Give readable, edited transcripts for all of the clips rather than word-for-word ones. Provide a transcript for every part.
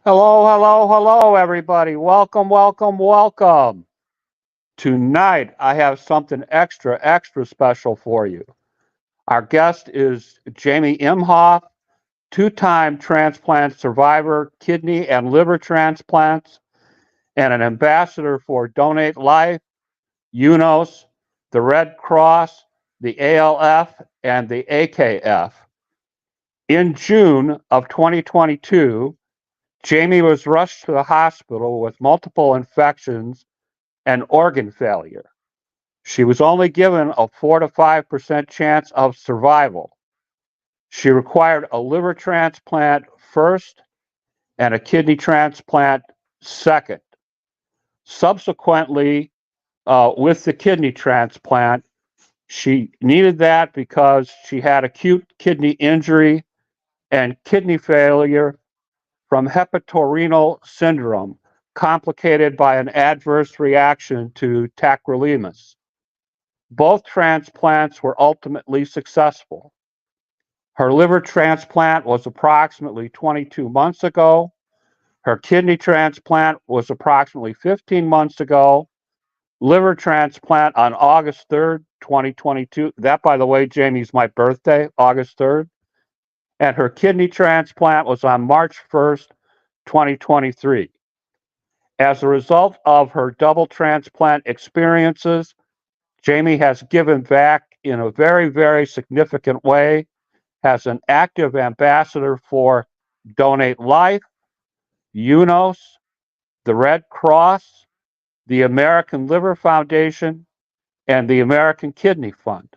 Hello, hello, hello, everybody. Welcome, welcome, welcome. Tonight, I have something extra, extra special for you. Our guest is Jamie Imhoff, two-time transplant survivor, kidney and liver transplants, and an ambassador for Donate Life, UNOS, the Red Cross, the ALF, and the AKF. In June of 2022, Jamie was rushed to the hospital with multiple infections and organ failure. She was only given a 4 to 5% chance of survival. She required a liver transplant first and a kidney transplant second. Subsequently, with the kidney transplant, she needed that because she had acute kidney injury and kidney failure from hepatorenal syndrome, complicated by an adverse reaction to tacrolimus. Both transplants were ultimately successful. Her liver transplant was approximately 22 months ago. Her kidney transplant was approximately 15 months ago. Liver transplant on August 3rd, 2022. That, by the way, Jamie's my birthday, August 3rd. And her kidney transplant was on March 1st, 2023. As a result of her double transplant experiences, Jamie has given back in a very, very significant way, has an active ambassador for Donate Life, UNOS, the Red Cross, the American Liver Foundation, and the American Kidney Fund.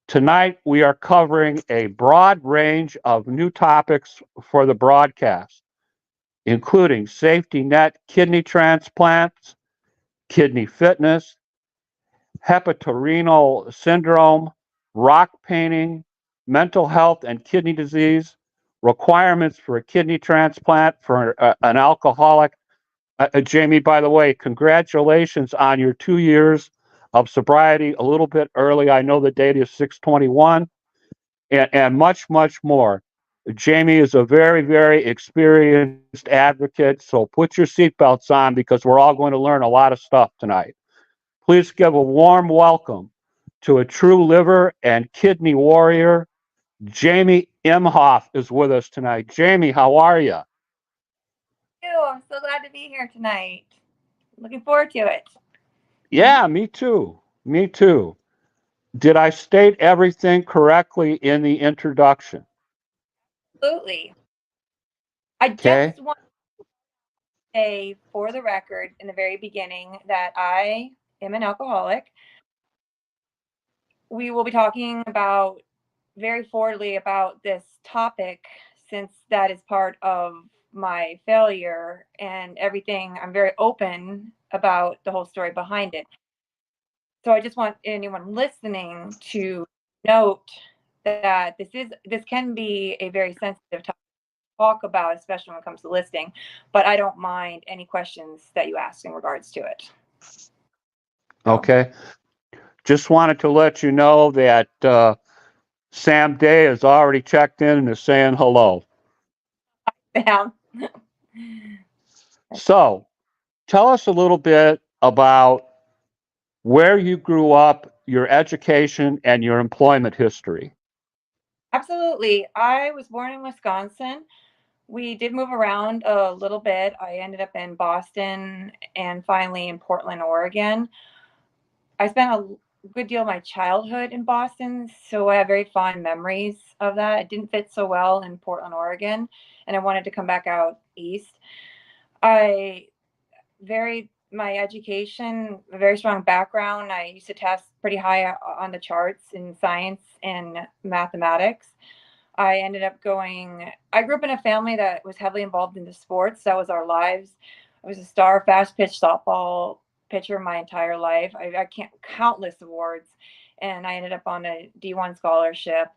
Tonight, we are covering a broad range of new topics for the broadcast, including safety net kidney transplants, kidney fitness, hepatorenal syndrome, rock painting, mental health and kidney disease, requirements for a kidney transplant for an alcoholic. Jamie, by the way, congratulations on your 2 years of sobriety a little bit early. I know the date is 6/21, and much, much more. Jamie is a very, very experienced advocate, so put your seatbelts on because we're all going to learn a lot of stuff tonight. Please give a warm welcome to a true liver and kidney warrior. Jamie Imhoff is with us tonight. Jamie, how are you? You. I'm so glad to be here tonight. Looking forward to it. Yeah, me too. Me too. Did I state everything correctly in the introduction? Absolutely. I Okay. just want to say, for the record, in the very beginning, that I am an alcoholic. We will be talking about very forwardly about this topic since that is part of my failure and everything. I'm very open about the whole story behind it. So I just want anyone listening to note that this can be a very sensitive topic to talk about, especially when it comes to listing. But I don't mind any questions that you ask in regards to it. So, Okay. Just wanted to let you know that Sam Day has already checked in and is saying hello. yeah. So, tell us a little bit about where you grew up, your education, and your employment history. Absolutely. I was born in Wisconsin. We did move around a little bit. I ended up in Boston and finally in Portland, Oregon. I spent a good deal of my childhood in Boston, so I have very fond memories of that. It didn't fit so well in Portland, Oregon, and I wanted to come back out east. I very my education, a very strong background. I used to test pretty high on the charts in science and mathematics. I grew up in a family that was heavily involved in the sports. That was our lives. I was a star fast pitch softball pitcher my entire life. I can't countless awards, and I ended up on a D1 scholarship.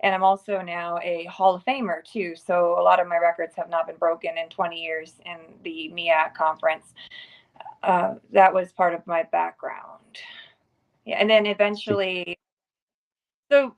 And I'm also now a Hall of Famer too. So a lot of my records have not been broken in 20 years in the MEAC conference. That was part of my background. Yeah, and then eventually, so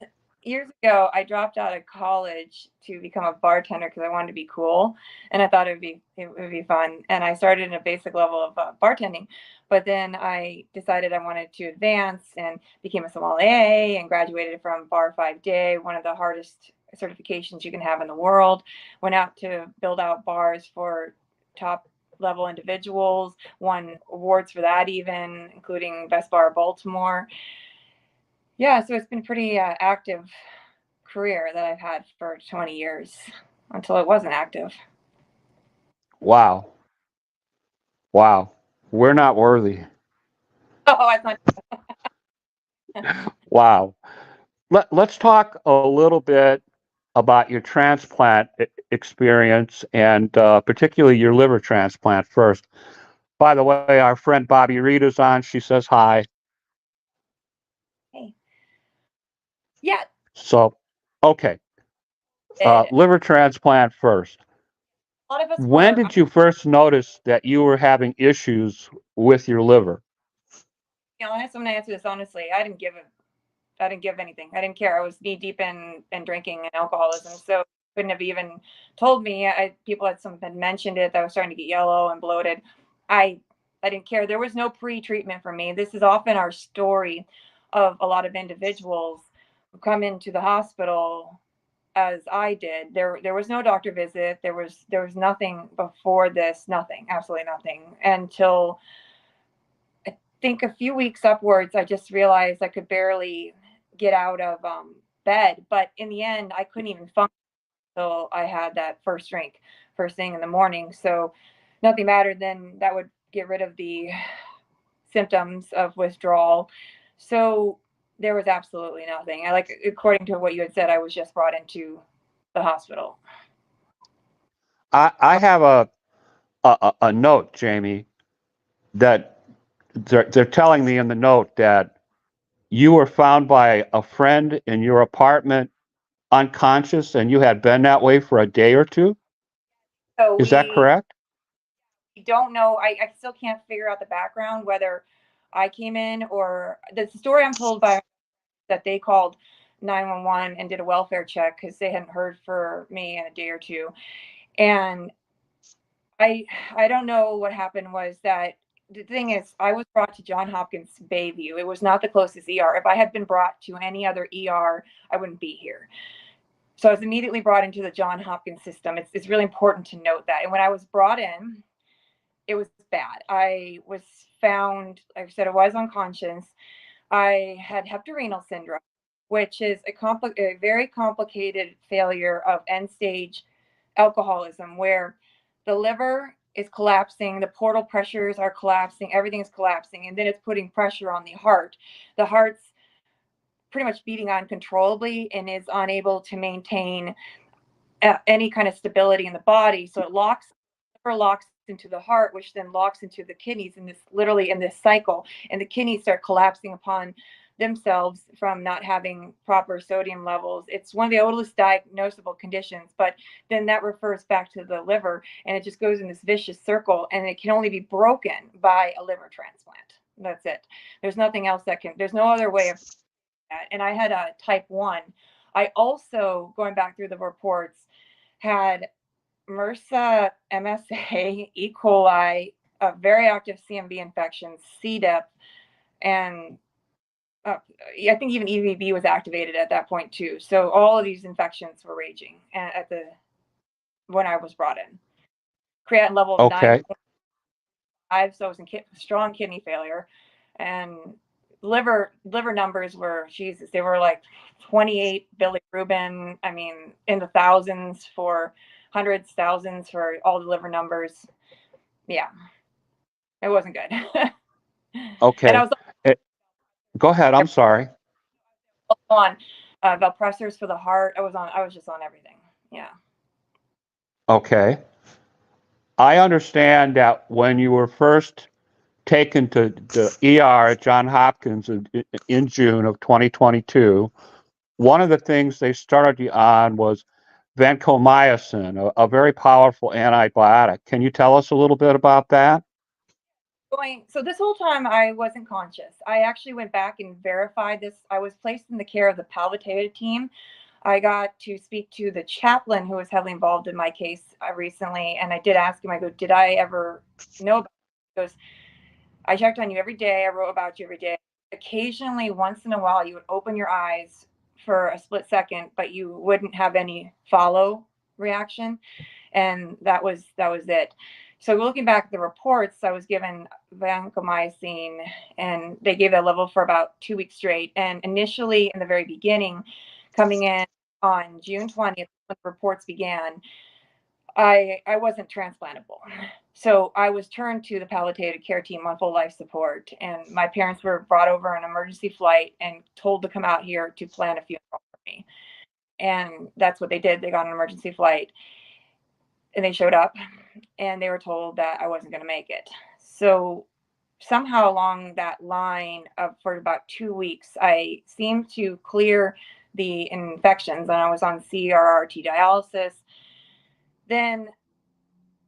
years ago, I dropped out of college to become a bartender because I wanted to be cool, and I thought it would be fun. And I started in a basic level of bartending, but then I decided I wanted to advance and became a sommelier and graduated from Bar 5 Day, one of the hardest certifications you can have in the world. Went out to build out bars for top level individuals, won awards for that, even including Best Bar of Baltimore. Yeah, so it's been pretty active career that I've had for 20 years until it wasn't active. Wow. Wow. We're not worthy. Oh, I thought. Wow. Let's talk a little bit about your transplant experience and particularly your liver transplant first. By the way, our friend Bobby Reed is on. She says hi. Hey. Yeah, So, okay. a Liver transplant first. lot of us When were. did you first notice that you were having issues with your liver? Be honest, I'm gonna answer this honestly. I didn't give anything. I didn't care. I was knee deep in drinking and alcoholism, so couldn't have even told me. People had mentioned it that I was starting to get yellow and bloated. I I didn't care. There was no pre-treatment for me. This is often our story of a lot of individuals who come into the hospital as I did. There was no doctor visit. There was nothing before this. Nothing. Absolutely nothing until I think a few weeks upwards. I just realized I could barely get out of bed. But in the end, I couldn't even function until I had that first drink, first thing in the morning. So nothing mattered. Then that would get rid of the symptoms of withdrawal. So there was absolutely nothing. I like, according to what you had said, I was just brought into the hospital. I have a note, Jamie, that they're telling me in the note that you were found by a friend in your apartment unconscious and you had been that way for a day or two. So Is that correct? we don't know. I still can't figure out the background, whether I came in or the story I'm told by that they called 911 and did a welfare check because they hadn't heard for me in a day or two. And I I don't know what happened. Was that the thing is, I was brought to John Hopkins Bayview. It was not the closest ER. If I had been brought to any other ER, I wouldn't be here. So I was immediately brought into the John Hopkins system. It's really important to note that. And when I was brought in, it was bad. I was found, like I said, I was unconscious. I had hepatorenal syndrome, which is a very complicated failure of end stage alcoholism, where the liver is collapsing, the portal pressures are collapsing, everything is collapsing, and then it's putting pressure on the heart. The heart's pretty much beating uncontrollably and is unable to maintain any kind of stability in the body. So it locks into the heart, which then locks into the kidneys, in this literally in this cycle. And the kidneys start collapsing upon themselves from not having proper sodium levels. It's one of the oldest diagnosable conditions, but then that refers back to the liver, and it just goes in this vicious circle, and it can only be broken by a liver transplant. That's it. There's nothing else that can, there's no other way of that. And I had a type 1. I also, going back through the reports, had MRSA, MSA, E. coli, a very active CMV infection, C. diff, and I think even EVB was activated at that point too. So all of these infections were raging at the when I was brought in. Creatinine level of Okay. 9.5, so I was in strong kidney failure, and liver numbers were, Jesus, they were like 28 bilirubin. I mean, in the thousands for hundreds, thousands for all the liver numbers. Yeah, it wasn't good. And I Okay. was Eh, Go ahead. I'm sorry. on valpressors for the heart. I was just on everything. Yeah. Okay. I understand that when you were first taken to the ER at John Hopkins in June of 2022, one of the things they started you on was vancomycin, a very powerful antibiotic. Can you tell us a little bit about that? So this whole time I wasn't conscious. I actually went back and verified this. I was placed in the care of the palliative team. I got to speak to the chaplain who was heavily involved in my case recently, and I did ask him. I go, "Did I ever know about it?" He goes, "I checked on you every day. I wrote about you every day. Occasionally, once in a while, you would open your eyes for a split second, but you wouldn't have any follow reaction." And that was it. So looking back at the reports, I was given vancomycin, and they gave that level for about 2 weeks straight. And initially, in the very beginning, coming in on June 20th, when the reports began, I wasn't transplantable. So I was turned to the palliative care team on full life support, and my parents were brought over an emergency flight and told to come out here to plan a funeral for me. And that's what they did. They got an emergency flight and they showed up, and they were told that I wasn't going to make it. So somehow along that line for about 2 weeks, I seemed to clear the infections, and I was on CRRT dialysis. Then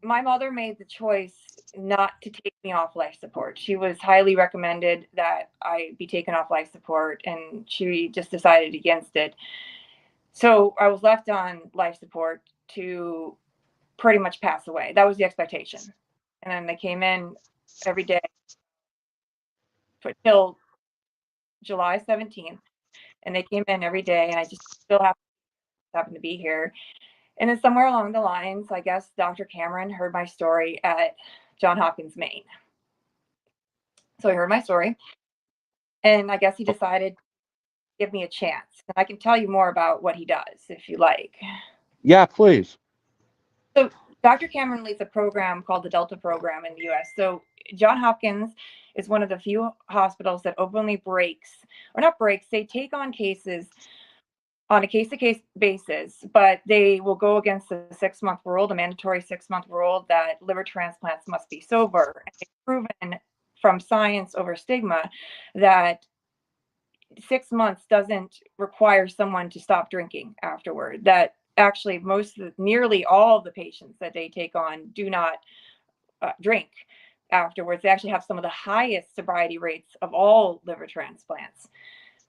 my mother made the choice not to take me off life support. She was highly recommended that I be taken off life support, and she just decided against it. So I was left on life support to pretty much pass away. That was the expectation. And then they came in every day till July 17th, and they came in every day, and I just still happened to be here. And then somewhere along the lines, I guess Dr. Cameron heard my story at Johns Hopkins, Maine. So he heard my story, and I guess he decided to give me a chance. And I can tell you more about what he does if you like. Yeah, please. So Dr. Cameron leads a program called the Delta program in the US. So Johns Hopkins is one of the few hospitals that openly they take on cases on a case-to-case basis, but they will go against the 6-month rule, the mandatory 6-month rule that liver transplants must be sober. And they've proven from science over stigma that 6 months doesn't require someone to stop drinking afterward. That actually nearly all of the patients that they take on do not drink afterwards. They actually have some of the highest sobriety rates of all liver transplants.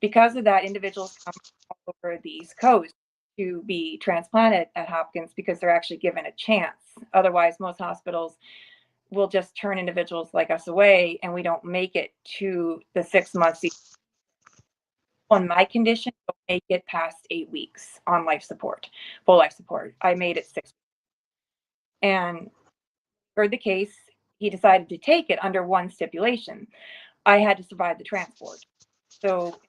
Because of that, individuals come all over the East Coast to be transplanted at Hopkins because they're actually given a chance. Otherwise, most hospitals will just turn individuals like us away, and we don't make it to the 6 months. On my condition, don't make it past 8 weeks on life support, full life support. I made it 6 weeks. And for the case, he decided to take it under one stipulation. I had to survive the transport. So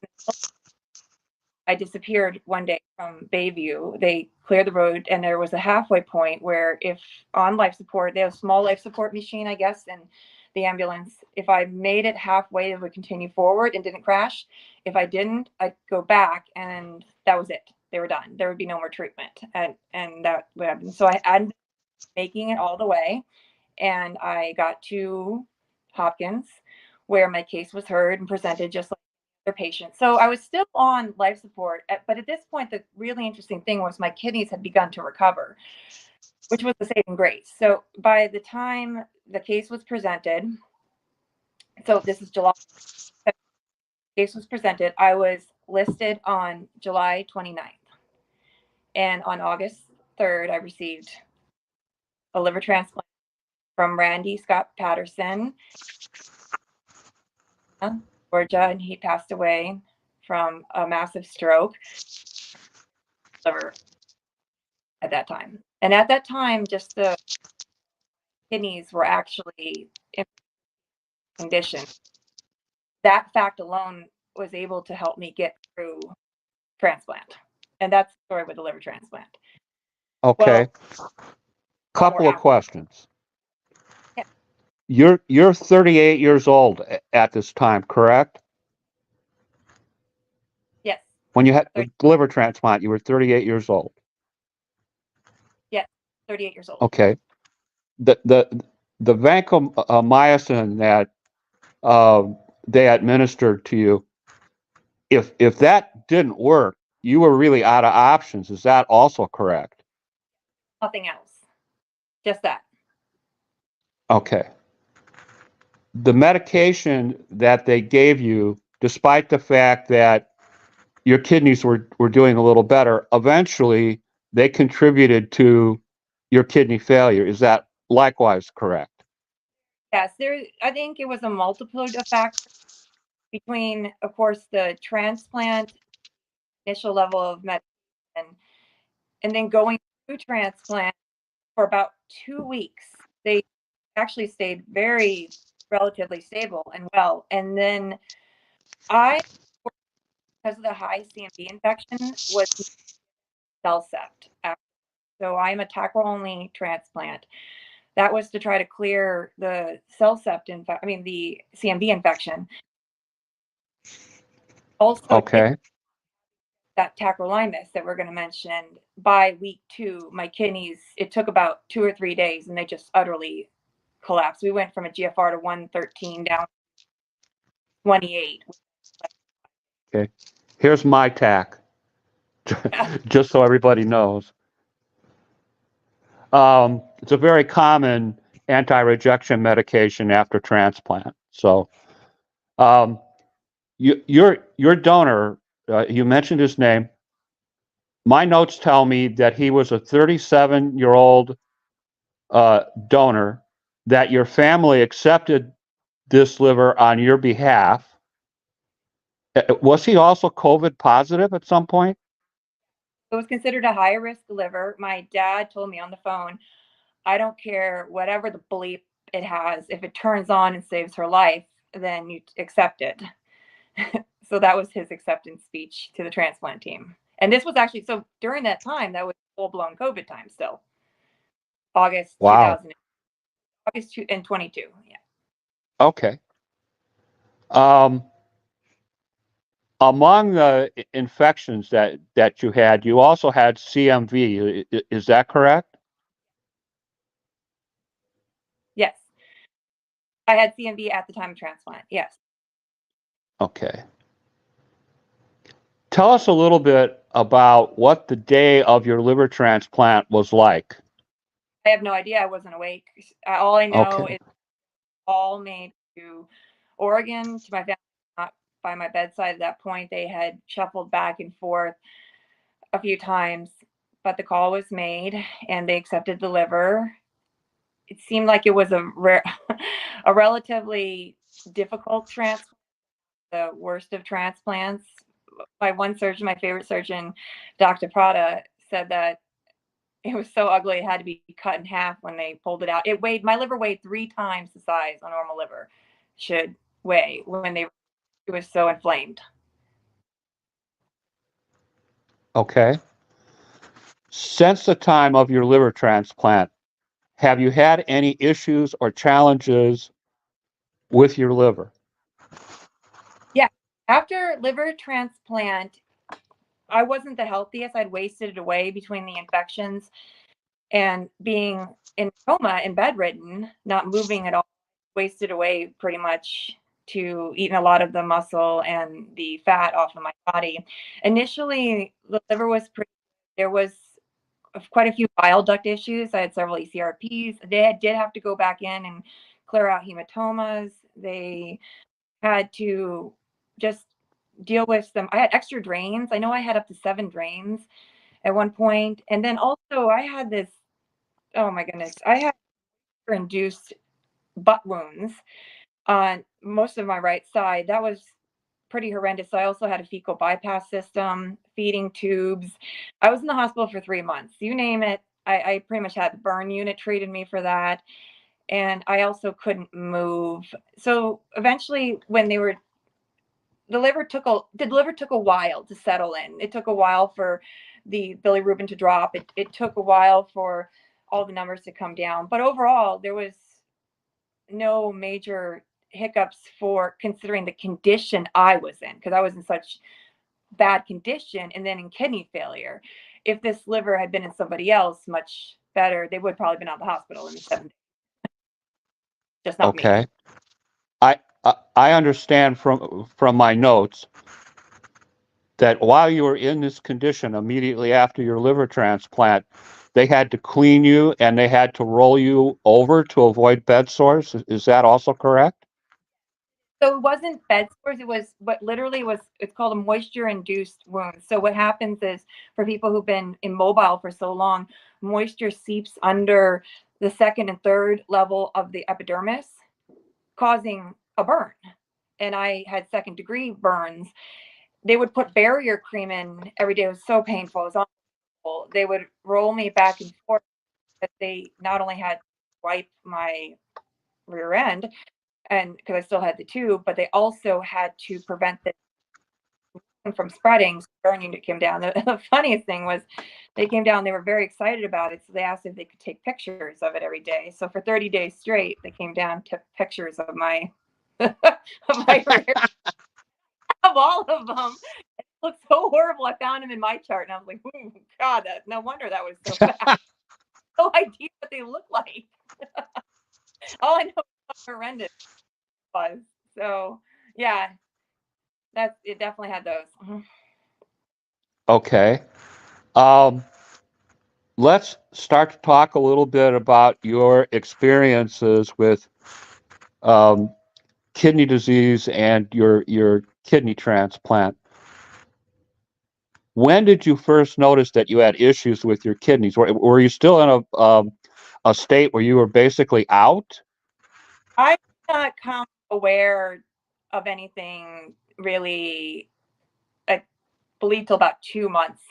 I disappeared one day from Bayview. They cleared the road, and there was a halfway point where if on life support, they have a small life support machine, I guess, and the ambulance, if I made it halfway, it would continue forward and didn't crash. If I didn't, I'd go back, and that was it. They were done. There would be no more treatment. And that would happen. So I ended up making it all the way, and I got to Hopkins, where my case was heard and presented just like their patients. So I was still on life support, but at this point, the really interesting thing was my kidneys had begun to recover, which was the saving grace. So by the time the case was presented, so this is July, the case was presented, I was listed on July 29th. And on August 3rd, I received a liver transplant from Randy Scott Patterson, Georgia, and he passed away from a massive stroke liver at that time. And at that time, just the kidneys were actually in condition. That fact alone was able to help me get through transplant. And that's the story with the liver transplant. Okay. Well, Couple of questions. Yeah. You're 38 years old at this time, correct? Yes. When you had the liver transplant, you were 38 years old. Yes. 38 years old. Okay. The vancomycin that they administered to you, if that didn't work, you were really out of options. Is that also correct? Nothing else. Just that. Okay. the medication that they gave you, despite the fact that your kidneys were doing a little better, eventually they contributed to your kidney failure. Is that likewise correct? Yes, I think it was a multitude of factors between, of course, the transplant, initial level of medicine, and then going through transplant for about 2 weeks. They actually stayed very relatively stable and well. And then I, because of the high CMV infection, was cell sept. So I'm a tackle only transplant. That was to try to clear the cell sept the CMV infection. Also, Okay. that tacrolimus that we're going to mention, by week 2, my kidneys, it took about 2 or 3 days and they just utterly collapsed. We went from a GFR to 113 down to 28. Okay. Here's my tack, just so everybody knows. It's a very common anti-rejection medication after transplant. So, um, your donor, you mentioned his name. My notes tell me that he was a 37-year-old donor, that your family accepted this liver on your behalf. Was he also COVID positive at some point? It was considered a high risk liver. My dad told me on the phone, I don't care whatever the bleep it has. If it turns on and saves her life, then you accept it. So that was his acceptance speech to the transplant team. And this was actually, so during that time, that was full blown COVID time still. August Wow. 2000, August 22. Yeah. Okay. Um, Among the infections that you had, you also had CMV. Is that correct? Yes. I had CMV at the time of transplant. Yes. Okay. Tell us a little bit about what the day of your liver transplant was like. I have no idea. I wasn't awake. All I know Okay. is all made to Oregon, to my family, not by my bedside at that point. They had shuffled back and forth a few times, but the call was made and they accepted the liver. It seemed like it was a relatively difficult transplant, the worst of transplants. My one surgeon, my favorite surgeon, Dr. Prada, said that it was so ugly it had to be cut in half when they pulled it out. My liver weighed 3 times the size a normal liver should weigh when it was so inflamed. Okay. Since the time of your liver transplant, have you had any issues or challenges with your liver? Yeah. After liver transplant, I wasn't the healthiest. I'd wasted it away between the infections and being in coma and bedridden, not moving at all, wasted away pretty much to eating a lot of the muscle and the fat off of my body. Initially, the liver was there was quite a few bile duct issues. I had several ECRPs. They did have to go back in and clear out hematomas. They had to just deal with some. I had extra drains. I know I had up to 7 drains at one point. And then also I had this, oh my goodness, I had induced butt wounds on most of my right side. That was pretty horrendous. I also had a fecal bypass system, feeding tubes. I was in the hospital for 3 months. You name it. I pretty much had the burn unit treated me for that. And I also couldn't move. So eventually when the liver took a while to settle in. It took a while for the bilirubin to drop. It took a while for all the numbers to come down. But overall, there was no major hiccups for considering the condition I was in, because I was in such bad condition and then in kidney failure. If this liver had been in somebody else much better, they would probably been out of the hospital in 7 days. Just not me. Okay. I understand from my notes that while you were in this condition immediately after your liver transplant, they had to clean you and they had to roll you over to avoid bed sores. Is that also correct? So it wasn't bed sores. It was what literally was. It's called a moisture-induced wound. So what happens is for people who've been immobile for so long, moisture seeps under the second and third level of the epidermis, causing a burn. And I had second-degree burns. They would put barrier cream in every day. It was so painful. It was awful. They would roll me back and forth. But they not only had to wipe my rear end, and because I still had the tube, but they also had to prevent the from spreading. So burning it came down. The funniest thing was they came down, they were very excited about it. So they asked if they could take pictures of it every day. So for 30 days straight, they came down, took pictures of my of my rear, of all of them. It looked so horrible. I found them in my chart and I was like, oh God, no wonder that was so bad. No idea what they look like. All I know is how horrendous it was. So yeah, that's it. Definitely had those. Mhm. Okay. Um, let's start to talk a little bit about your experiences with um, kidney disease and your kidney transplant. When did you first notice that you had issues with your kidneys? Were you still in a state where you were basically out? I did not come aware of anything really, I believe, till about 2 months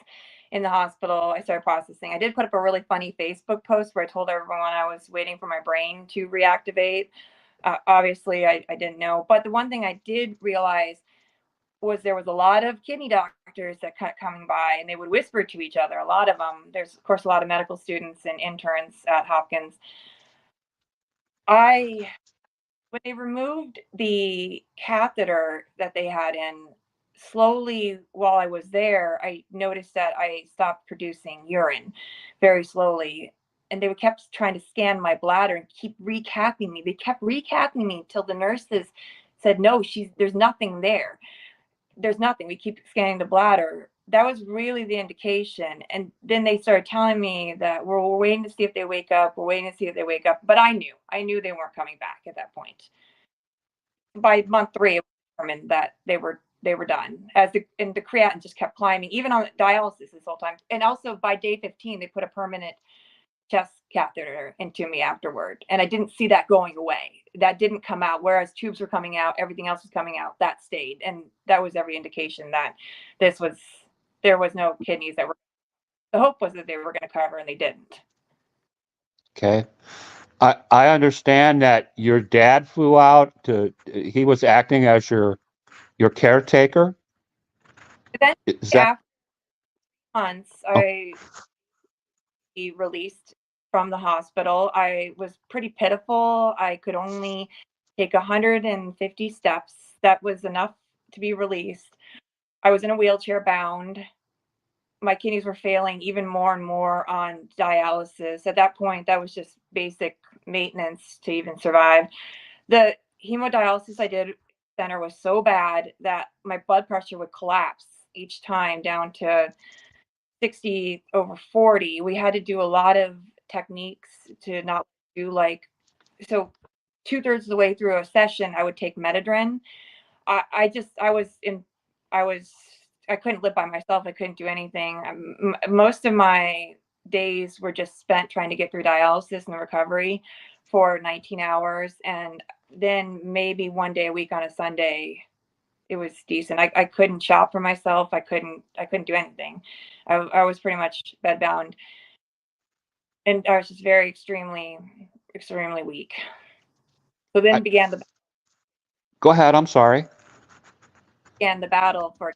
in the hospital. I started processing. I did put up a really funny Facebook post where I told everyone I was waiting for my brain to reactivate. Obviously, I didn't know. But the one thing I did realize was there was a lot of kidney doctors that kept coming by and they would whisper to each other. A lot of them. There's, of course, a lot of medical students and interns at Hopkins. I When they removed the catheter that they had in, slowly while I was there, I noticed that I stopped producing urine very slowly. And they would kept trying to scan my bladder and keep recapping me. They kept recapping me till the nurses said, no, there's nothing there. There's nothing. We keep scanning the bladder. That was really the indication. And then they started telling me that we're waiting to see if they wake up. We're waiting to see if they wake up. But I knew they weren't coming back at that point. By month 3, it was determined that they were done. And the creatinine just kept climbing, even on dialysis this whole time. And also by day 15, they put a permanent chest catheter into me afterward, and I didn't see that going away. That didn't come out. Whereas tubes were coming out, everything else was coming out. That stayed, and that was every indication that this was there was no kidneys that were. The hope was that they were going to cover, and they didn't. Okay. I understand that your dad flew out he was acting as your caretaker. But then Is that after months, oh, I released from the hospital. I was pretty pitiful. I could only take 150 steps. That was enough to be released. I was in a wheelchair bound. My kidneys were failing even more and more on dialysis. At that point, that was just basic maintenance to even survive. The hemodialysis I did center was so bad that my blood pressure would collapse each time down to 60 over 40. We had to do a lot of techniques to not do like, so 2/3 of the way through a session, I would take Metadrin. I was in, I was, I couldn't live by myself. I couldn't do anything. Most of my days were just spent trying to get through dialysis and recovery for 19 hours. And then maybe one day a week on a Sunday, it was decent. I couldn't shop for myself. I couldn't do anything. I was pretty much bedbound, and I was just very extremely weak. So I, then go ahead. I'm sorry. began the battle for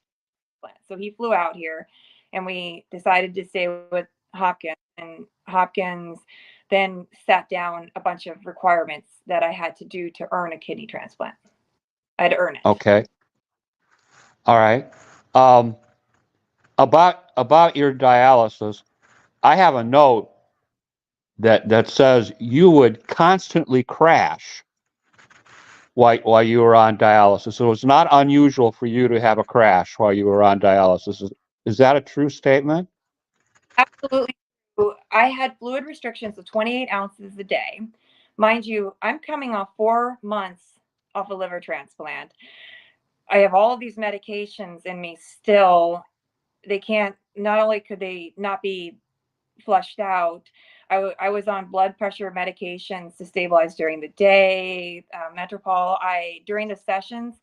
transplant. So he flew out here, and we decided to stay with Hopkins. And Hopkins then sat down a bunch of requirements that I had to do to earn a kidney transplant. I had to earn it. Okay. All right. Um, about your dialysis, I have a note that says you would constantly crash while you were on dialysis. So it's not unusual for you to have a crash while you were on dialysis. Is that a true statement? Absolutely. I had fluid restrictions of 28 ounces a day. Mind you, I'm coming off 4 months off a liver transplant. I have all of these medications in me still. They can't, not only could they not be flushed out, I was on blood pressure medications to stabilize during the day, Metropol. During the sessions,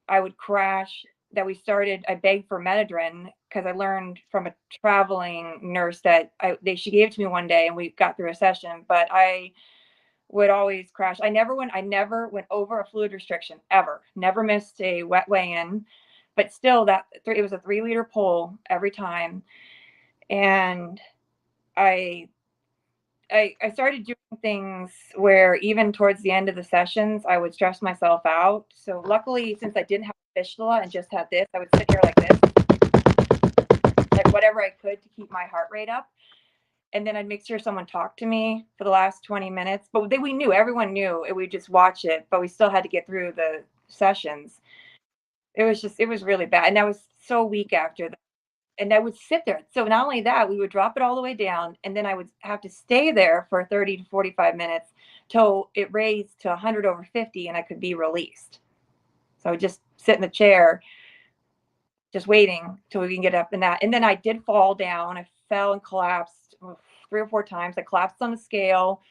I would crash. That we started, I begged for Metadrin because I learned from a traveling nurse that she gave it to me one day and we got through a session, but I would always crash. I never went over a fluid restriction ever. Never missed a wet weigh-in, but still it was a 3-liter pull every time. And I started doing things where even towards the end of the sessions, I would stress myself out. So luckily, since I didn't have a fistula and just had this, I would sit here like this, like whatever I could to keep my heart rate up. And then I'd make sure someone talked to me for the last 20 minutes. But everyone knew, we'd just watch it, but we still had to get through the sessions. It was really bad. And I was so weak after that. And I would sit there. So not only that, we would drop it all the way down, and then I would have to stay there for 30 to 45 minutes till it raised to 100 over 50 and I could be released. So I would just sit in the chair, just waiting till we can get up in that. And then I did fall down. I fell and collapsed 3 or 4 times. I collapsed on the scale.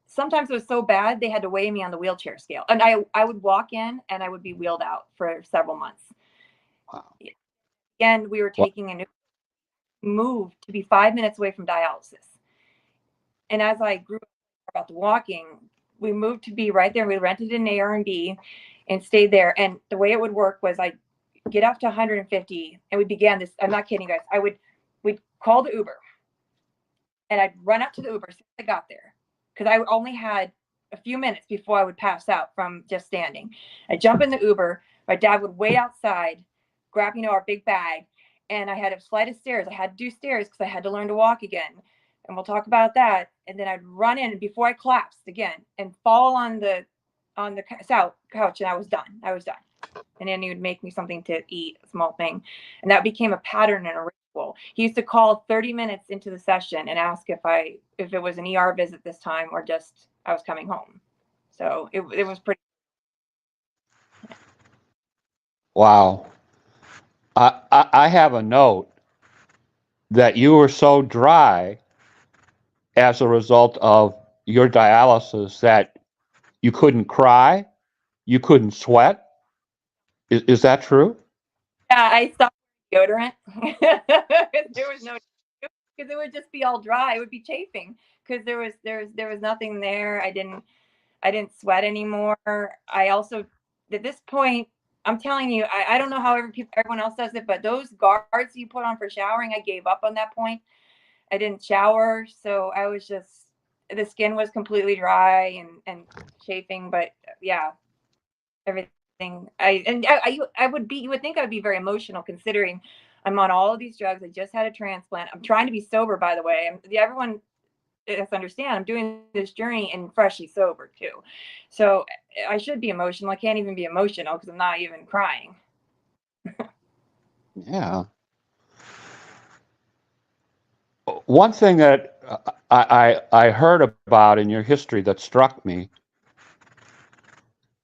Sometimes it was so bad, they had to weigh me on the wheelchair scale. And I would walk in and I would be wheeled out for several months. Wow. Again, we were taking a new move to be 5 minutes away from dialysis. And as I grew up about the walking, we moved to be right there. We rented an Airbnb and stayed there. And the way it would work was I'd get up to 150 and we began this. I'm not kidding, guys. We'd call the Uber and I'd run up to the Uber as soon as I got there because I only had a few minutes before I would pass out from just standing. I'd jump in the Uber. My dad would wait outside, grab, our big bag. And I had a flight of stairs. I had to do stairs because I had to learn to walk again. And we'll talk about that. And then I'd run in before I collapsed again and fall on the couch, and I was done. And then he would make me something to eat, a small thing. And that became a pattern and a ritual. He used to call 30 minutes into the session and ask if it was an ER visit this time or just I was coming home. So it was pretty. Wow. I have a note that you were so dry as a result of your dialysis that you couldn't cry, you couldn't sweat. Is that true? Yeah, I stopped deodorant. There was no, because it would just be all dry. It would be chafing because there was nothing there. I didn't sweat anymore. I also, at this point, I'm telling you, I don't know how everyone else does it, but those guards you put on for showering, I gave up on that point. I didn't shower, so I was just, the skin was completely dry and chafing. But yeah, everything. You would think I would be very emotional considering I'm on all of these drugs. I just had a transplant. I'm trying to be sober, by the way. Everyone has to understand I'm doing this journey and freshly sober too. So I should be emotional. I can't even be emotional because I'm not even crying. Yeah. One thing that I heard about in your history that struck me,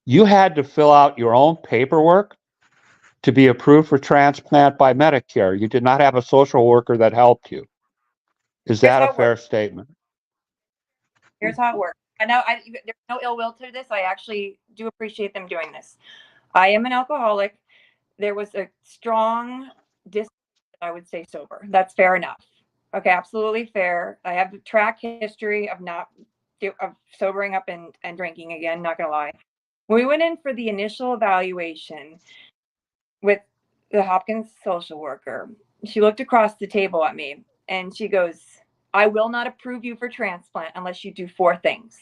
you had to fill out your own paperwork to be approved for transplant by Medicare. You did not have a social worker that helped you. Is Here's that how a it fair works. statement? Here's how it works. I know there's no ill will to this. I actually do appreciate them doing this. I am an alcoholic. There was a strong distance, I would say, sober. That's fair enough. Okay, absolutely fair. I have a track history of sobering up and drinking again, not gonna lie. When we went in for the initial evaluation with the Hopkins social worker, she looked across the table at me and she goes, I will not approve you for transplant unless you do 4 things.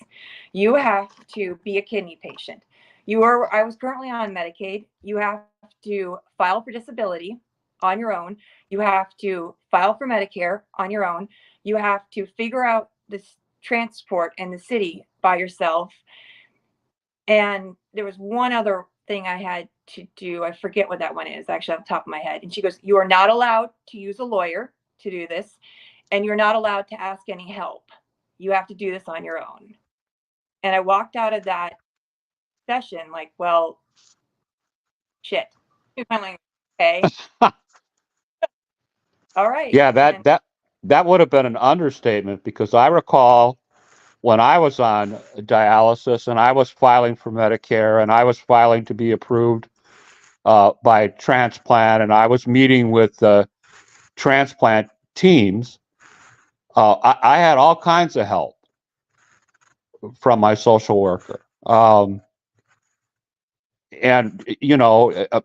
You have to be a kidney patient. I was currently on Medicaid. You have to file for disability on your own. You have to file for Medicare on your own. You have to figure out this transport in the city by yourself. And there was one other thing I had to do. I forget what that one is, actually, off the top of my head. And she goes, you are not allowed to use a lawyer to do this, and you're not allowed to ask any help. You have to do this on your own. And I walked out of that session. Like, well, shit. I'm like, okay, all right. Yeah, And that would have been an understatement, because I recall when I was on dialysis and I was filing for Medicare and I was filing to be approved by transplant, and I was meeting with transplant teams. I had all kinds of help from my social worker. And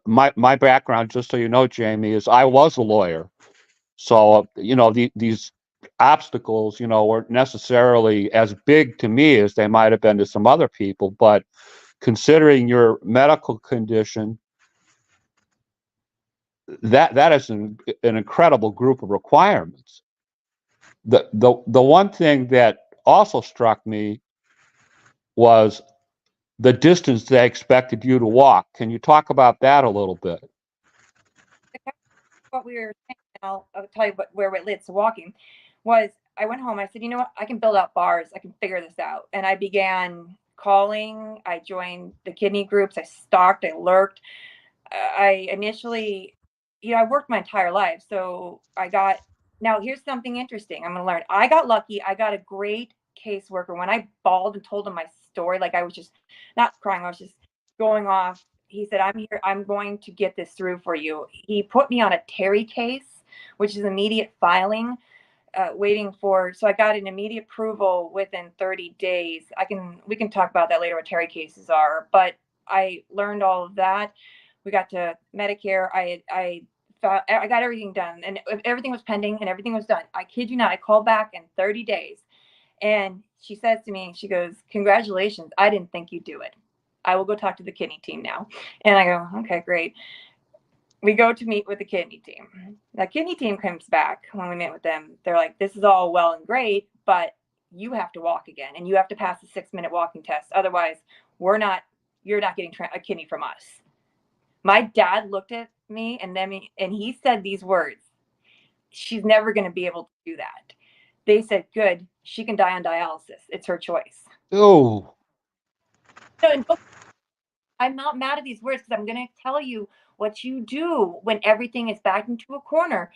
my background, just so you know, Jamie, is I was a lawyer. So these obstacles, weren't necessarily as big to me as they might have been to some other people. But considering your medical condition, that is an incredible group of requirements. The one thing that also struck me was the distance they expected you to walk. Can you talk about that a little bit? what we were saying, and I'll tell you where it led to walking, was I went home. I said, you know what? I can build out bars. I can figure this out. And I began calling. I joined the kidney groups. I stalked. I lurked. I initially, I worked my entire life. So now here's something interesting I'm going to learn. I got lucky. I got a great caseworker. When I bawled and told him my story, like I was just not crying, I was just going off. He said, I'm here. I'm going to get this through for you. He put me on a Terry case, which is immediate filing, waiting for, so I got an immediate approval within 30 days. We can talk about that later, what Terry cases are, but I learned all of that. We got to Medicare. I got everything done, and everything was pending and everything was done. I kid you not, I called back in 30 days, and she says to me, she goes, congratulations, I didn't think you'd do it. I will go talk to the kidney team now. And I go, okay, great. We go to meet with the kidney team. The kidney team comes back when we met with them. They're like, this is all well and great, but you have to walk again, and you have to pass a 6-minute walking test. Otherwise, you're not getting a kidney from us. My dad looked at me and he said these words: she's never going to be able to do that. They said, good, she can die on dialysis. It's her choice. Oh, So, I'm not mad at these words, because I'm going to tell you what you do when everything is backed into a corner.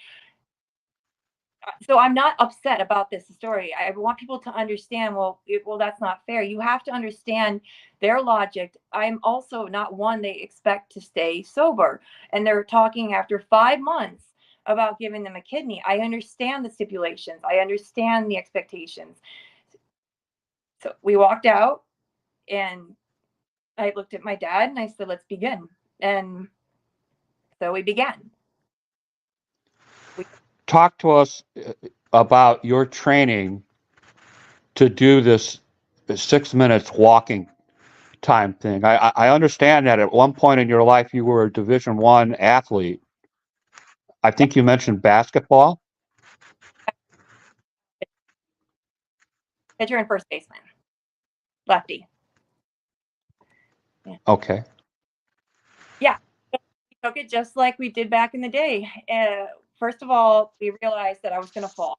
So I'm not upset about this story. I want people to understand, well, that's not fair. You have to understand their logic. I'm also not one they expect to stay sober. And they're talking after 5 months about giving them a kidney. I understand the stipulations. I understand the expectations. So we walked out, and I looked at my dad and I said, let's begin. And so we began. talk to us about your training to do this 6 minutes walking time thing. I understand that at one point in your life you were a Division I athlete. I think you mentioned basketball. Pitcher and first baseman. Lefty. Yeah. Okay. Yeah. We took it just like we did back in the day. First of all, we realized that I was going to fall.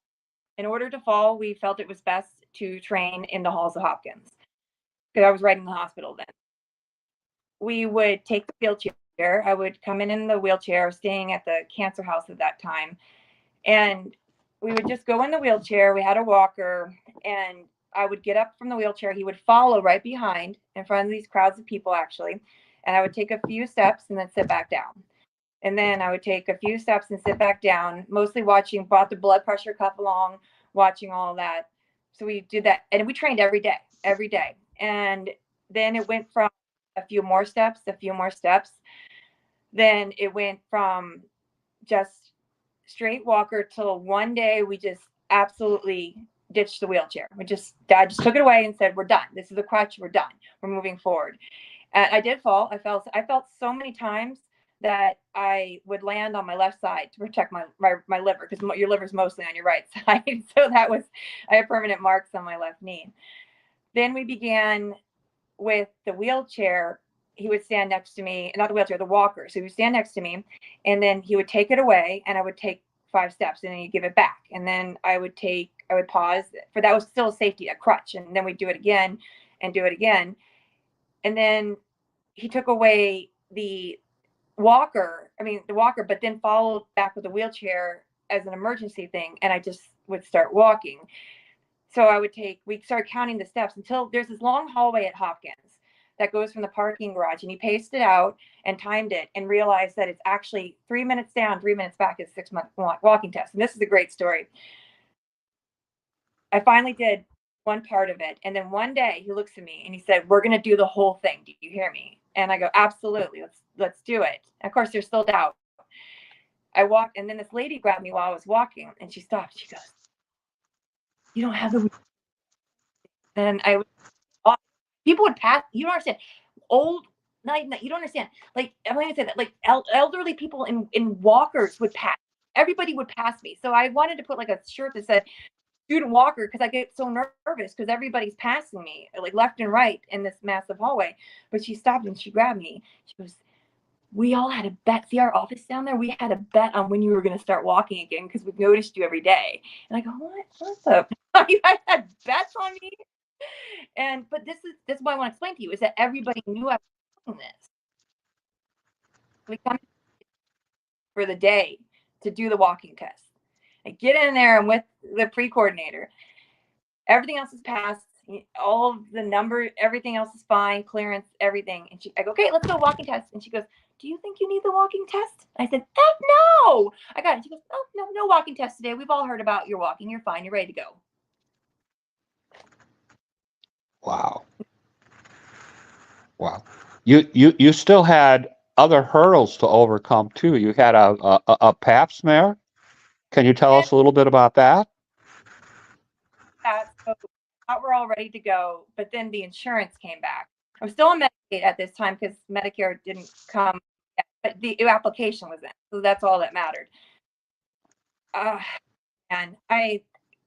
In order to fall, we felt it was best to train in the halls of Hopkins, because I was right in the hospital then. We would take the wheelchair. I would come in the wheelchair, staying at the cancer house at that time. And we would just go in the wheelchair. We had a walker, and I would get up from the wheelchair. He would follow right behind, in front of these crowds of people, actually. And I would take a few steps and then sit back down. And then I would take a few steps and sit back down, mostly brought the blood pressure cuff along, watching all of that. So we did that. And we trained every day. And then it went from a few more steps. Then it went from just straight walker till one day we just absolutely ditched the wheelchair. Dad just took it away and said, we're done. This is the crutch. We're done. We're moving forward. And I did fall. I felt so many times that I would land on my left side to protect my liver, because your liver's mostly on your right side. So I have permanent marks on my left knee. Then we began with the wheelchair. He would stand next to me, not the wheelchair, the walker. So he would stand next to me, and then he would take it away, and I would take 5 steps, and then he'd give it back. And then I would pause, for that was still safety, a crutch. And then we'd do it again and do it again. And then he took away the walker, but then followed back with a wheelchair as an emergency thing. And I just would start walking. So we started counting the steps until there's this long hallway at Hopkins that goes from the parking garage, and he paced it out and timed it and realized that it's actually 3 minutes down, 3 minutes back is 6-month walking test. And this is a great story. I finally did one part of it. And then one day he looks at me and he said, "We're going to do the whole thing. Do you hear me?" And I go, "Absolutely. Let's do it." And of course, there's still doubt. I walked, and then this lady grabbed me while I was walking, and she stopped. She goes, "You don't have the..." And people would pass. You don't understand. Old night, you don't understand. Like, I'm going to say that, like, elderly people in walkers would pass. Everybody would pass me. So I wanted to put like a shirt that said student walker, because I get so nervous because everybody's passing me like left and right in this massive hallway. But she stopped and she grabbed me. She goes, "We all had a bet. See our office down there? We had a bet on when you were going to start walking again because we've noticed you every day." And I go, "What's up?" You guys had bets on me? But this is what I want to explain to you, is that everybody knew I was doing this. We come for the day to do the walking test. I get in there, and with the pre-coordinator, everything else is passed, all of the number, everything else is fine, clearance, everything. And I go, "Okay, let's go walking test." And she goes, "Do you think you need the walking test?" I said, "No, I got it." She goes, "Oh, no walking test today. We've all heard about your walking. You're fine. You're ready to go." Wow. Wow. You still had other hurdles to overcome too. You had a pap smear. Can you tell us a little bit about that? So we're all ready to go, but then the insurance came back. I was still on Medicaid at this time because Medicare didn't come yet, but the application was in, so that's all that mattered. And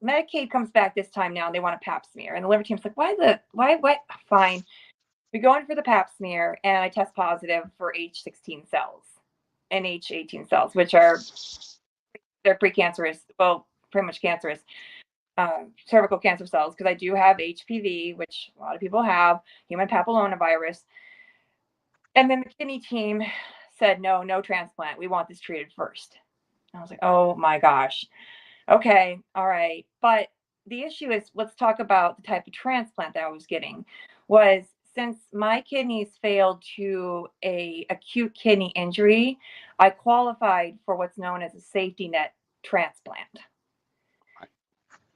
Medicaid comes back this time now, and they want a pap smear, and the liver team's like, why? Fine. We go in for the pap smear, and I test positive for H16 cells and H18 cells, which they're precancerous, well, pretty much cancerous. Cervical cancer cells, because I do have HPV, which a lot of people have, human papillomavirus. And then the kidney team said, no transplant. We want this treated first. I was like, oh my gosh. Okay, all right. But the issue is, let's talk about the type of transplant that I was getting. Was, since my kidneys failed to a acute kidney injury, I qualified for what's known as a safety net transplant.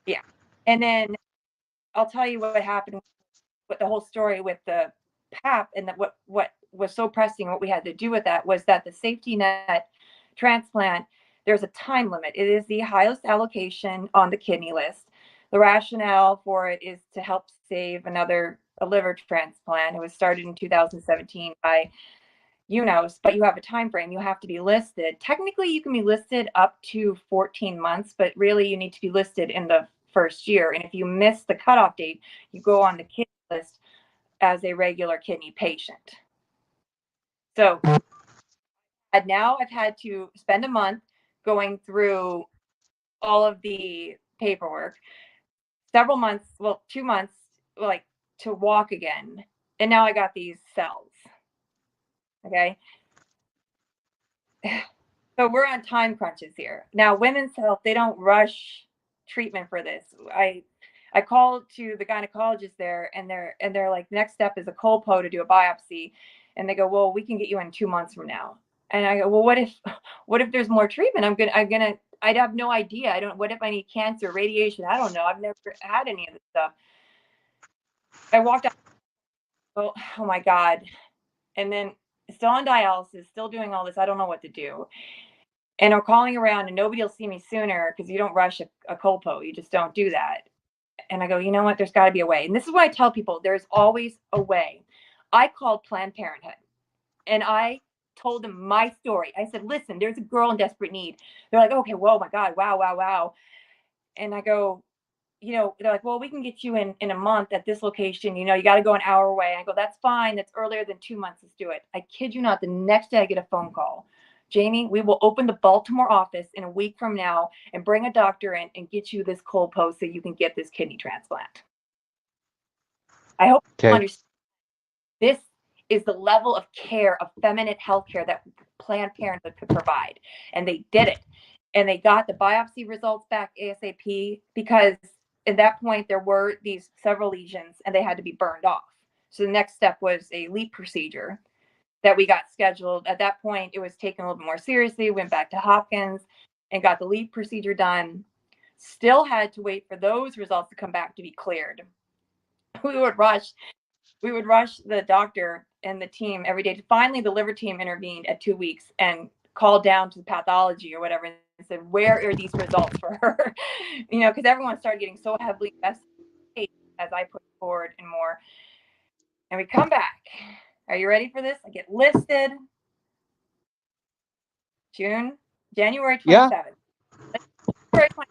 Yeah. And then I'll tell you what happened with the whole story with the PAP, and that what was so pressing, what we had to do with that was that the safety net transplant, there's a time limit. It is the highest allocation on the kidney list. The rationale for it is to help save a liver transplant. It was started in 2017 by UNOS, but you have a time frame. You have to be listed. Technically, you can be listed up to 14 months, but really you need to be listed in the first year. And if you miss the cutoff date, you go on the kidney list as a regular kidney patient. So now I've had to spend a month going through all of the paperwork, several months, well, 2 months, like, to walk again. And now I got these cells. Okay. So we're on time crunches here. Now, women's health, they don't rush treatment for this. I called to the gynecologist there, and they're like, next step is a colpo to do a biopsy. And they go, "Well, we can get you in 2 months from now." And I go, "Well, what if there's more treatment? I'd have no idea. What if I need cancer, radiation? I don't know. I've never had any of this stuff." I walked out, oh my God. And then still on dialysis, still doing all this. I don't know what to do. And I'm calling around, and nobody will see me sooner because you don't rush a colpo. You just don't do that. And I go, "You know what? There's got to be a way." And this is what I tell people. There's always a way. I called Planned Parenthood, and I told them my story. I said, "Listen, there's a girl in desperate need." They're like, "Okay, whoa, my God, wow." And I go, they're like, "Well, we can get you in a month at this location. You got to go an hour away." I go, "That's fine. That's earlier than 2 months. Let's do it." I kid you not. The next day I get a phone call. "Jamie, we will open the Baltimore office in a week from now and bring a doctor in and get you this colpo so you can get this kidney transplant." I hope you understand. This is the level of care, of feminine health care that Planned Parenthood could provide. And they did it. And they got the biopsy results back ASAP, because at that point there were these several lesions and they had to be burned off. So the next step was a LEEP procedure that we got scheduled. At that point, it was taken a little bit more seriously, went back to Hopkins and got the LEEP procedure done. Still had to wait for those results to come back to be cleared. We would rush the doctor and the team every day. Finally, the liver team intervened at 2 weeks and called down to the pathology or whatever and said, where are these results for her? Because everyone started getting so heavily invested as I put forward and more. And we come back. Are you ready for this? I get listed January 27th. Yeah. January 27th,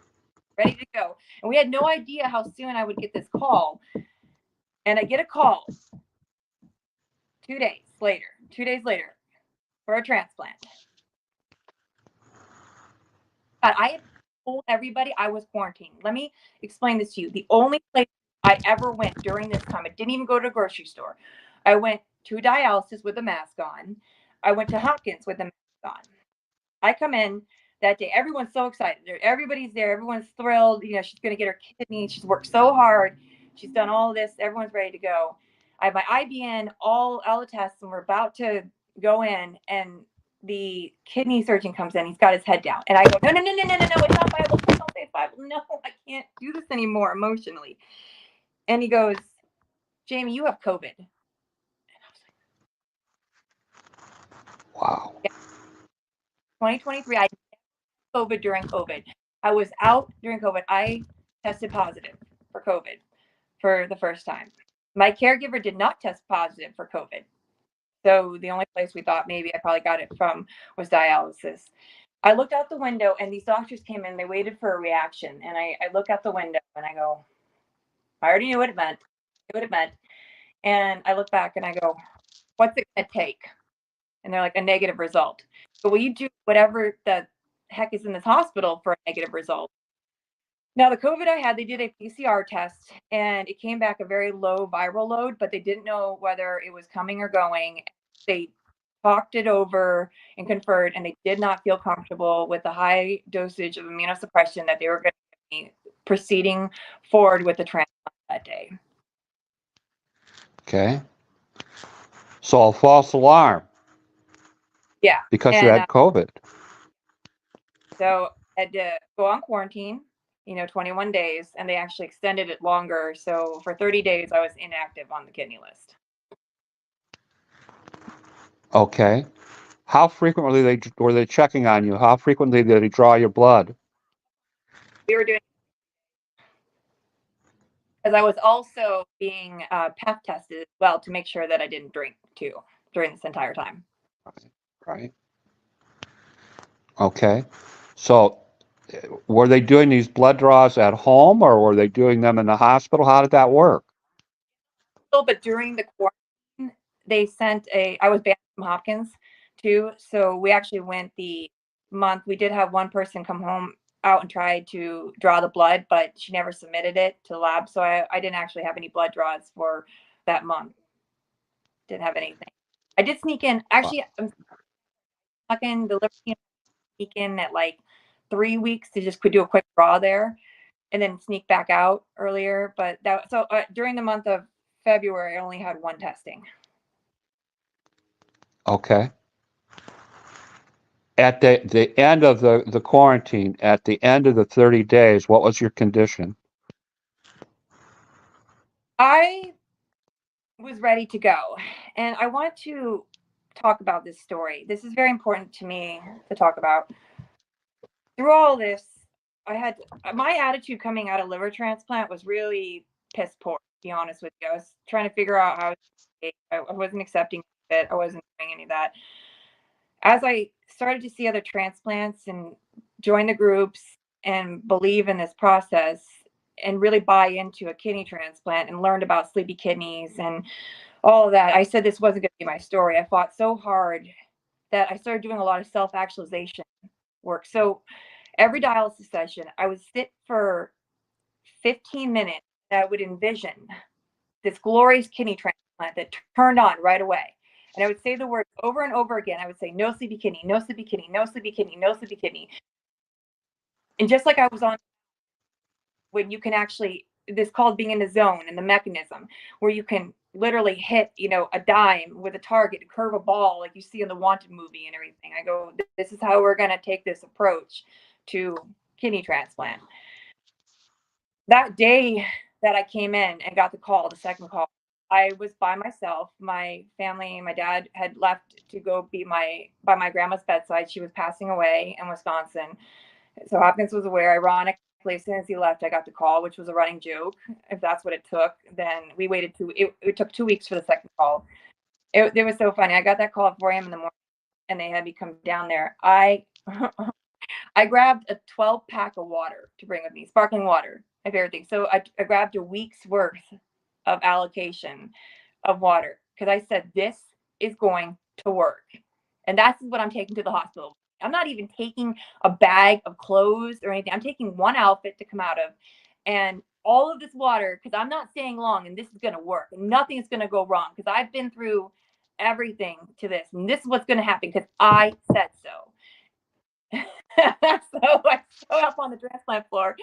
ready to go. And we had no idea how soon I would get this call. And I get a call 2 days later for a transplant. But I had told everybody I was quarantined. Let me explain this to you. The only place I ever went during this time, I didn't even go to a grocery store. I went to dialysis with a mask on. I went to Hopkins with a mask on. I come in that day. Everyone's so excited. Everybody's there. Everyone's thrilled. She's going to get her kidney. She's worked so hard. She's done all this. Everyone's ready to go. I have my IBN, all the tests, and we're about to go in. And the kidney surgeon comes in. He's got his head down. And I go, no, it's not viable. Please don't say it's viable. No, I can't do this anymore emotionally. And he goes, Jamie, you have COVID. And I was like, Wow. yeah. 2023, I had COVID during COVID. I was out during COVID. I tested positive for COVID for the first time. My caregiver did not test positive for COVID. So the only place we thought maybe I probably got it from was dialysis. I looked out the window and these doctors came in. They waited for a reaction. And I look out the window and I go, I already knew what it meant. And I look back and I go, what's it going to take? And they're like, a negative result. So will you do whatever the heck is in this hospital for a negative result? Now, the COVID I had, they did a PCR test and it came back a very low viral load, but they didn't know whether it was coming or going. They talked it over and conferred, and they did not feel comfortable with the high dosage of immunosuppression that they were going to give me proceeding forward with the transplant that day. Okay. So a false alarm. Yeah. Because you had COVID. So I had to go on quarantine, 21 days, and they actually extended it longer. So for 30 days, I was inactive on the kidney list. Okay. How frequently were they checking on you? How frequently did they draw your blood? We were doing, because I was also being PEP tested as well to make sure that I didn't drink too during this entire time. Right. Okay. So were they doing these blood draws at home or were they doing them in the hospital? How did that work? But during the quarantine, they sent I was banned from Hopkins too. So we actually went the month. We did have one person come home out and try to draw the blood, but she never submitted it to the lab. So I didn't actually have any blood draws for that month. Didn't have anything. I did sneak in. Actually, I'm fucking the liver team sneak in at like 3 weeks to just could do a quick draw there and then sneak back out earlier. But during the month of February, I only had one testing. Okay. At the end of the quarantine, at the end of the 30 days, what was your condition? I was ready to go. And I want to talk about this story. This is very important to me to talk about. Through all this, I had my attitude coming out of liver transplant was really piss poor, to be honest with you. I was trying to figure out how I wasn't accepting it. I wasn't doing any of that. As I started to see other transplants and join the groups and believe in this process and really buy into a kidney transplant and learned about sleepy kidneys and all of that, I said this wasn't going to be my story. I fought so hard that I started doing a lot of self-actualization work. So every dialysis session, I would sit for 15 minutes. I would envision this glorious kidney transplant that turned on right away. And I would say the word over and over again. I would say, no sleepy kidney, no sleepy kidney, no sleepy kidney, no sleepy kidney. And just like I was on, when you can actually, this called being in the zone and the mechanism where you can literally hit, a dime with a target, curve a ball like you see in the Wanted movie and everything. I go, this is how we're going to take this approach to kidney transplant. That day that I came in and got the second call, I was by myself. My family, my dad had left to go be by my grandma's bedside. She was passing away in Wisconsin. So Hopkins was aware. Ironically, as soon as he left, I got the call, which was a running joke. If that's what it took, then we waited it took 2 weeks for the second call. It was so funny. I got that call at 4 a.m. in the morning, and they had me come down there. I grabbed a 12-pack of water to bring with me, sparkling water, my favorite thing. So I grabbed a week's worth of allocation of water because I said, this is going to work. And that's what I'm taking to the hospital. I'm not even taking a bag of clothes or anything. I'm taking one outfit to come out of and all of this water because I'm not staying long and this is going to work. Nothing is going to go wrong because I've been through everything to this. And this is what's going to happen because I said so. So I showed up on the transplant floor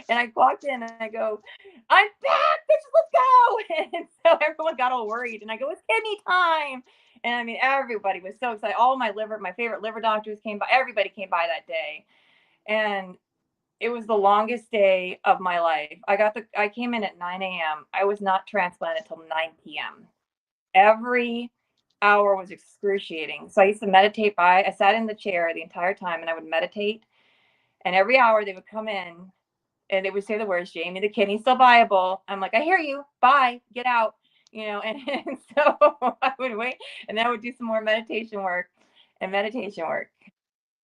and I walked in and I go, I'm back, bitches, let's go. And so everyone got all worried and I go, it's kidney time. And I mean, everybody was so excited. All my favorite liver doctors came by. Everybody came by that day. And it was the longest day of my life. I came in at 9 a.m. I was not transplanted till 9 p.m. Every hour was excruciating. So I used to meditate I sat in the chair the entire time and I would meditate. And every hour they would come in and they would say the words, Jamie, the kidney's still viable. I'm like, I hear you. Bye. Get out. And so I would wait and then I would do some more meditation work.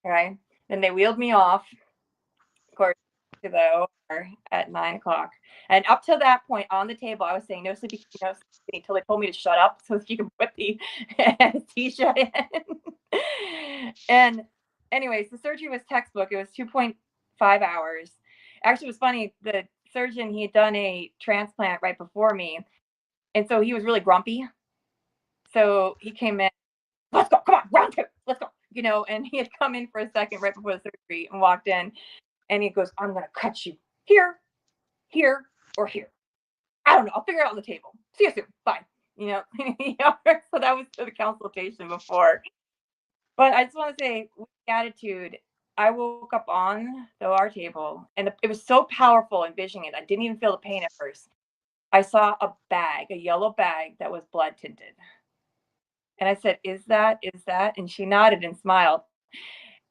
Right. Then they wheeled me off, of course, to the OR at 9 o'clock. And up to that point on the table, I was saying no sleepy, no sleepy until they told me to shut up so you could put the anesthesia in. And anyways, the surgery was textbook. It was 2.5 hours. Actually, it was funny. The surgeon, he had done a transplant right before me. And so he was really grumpy. So he came in, let's go, come on, round two, let's go. And he had come in for a second right before the surgery and walked in. And he goes, I'm going to cut you here, or here. I don't know. I'll figure it out on the table. See you soon. Bye. So that was the consultation before. But I just want to say, with the attitude, I woke up on the OR table, and it was so powerful envisioning it. I didn't even feel the pain at first. I saw a yellow bag that was blood tinted. And I said, is that? And she nodded and smiled.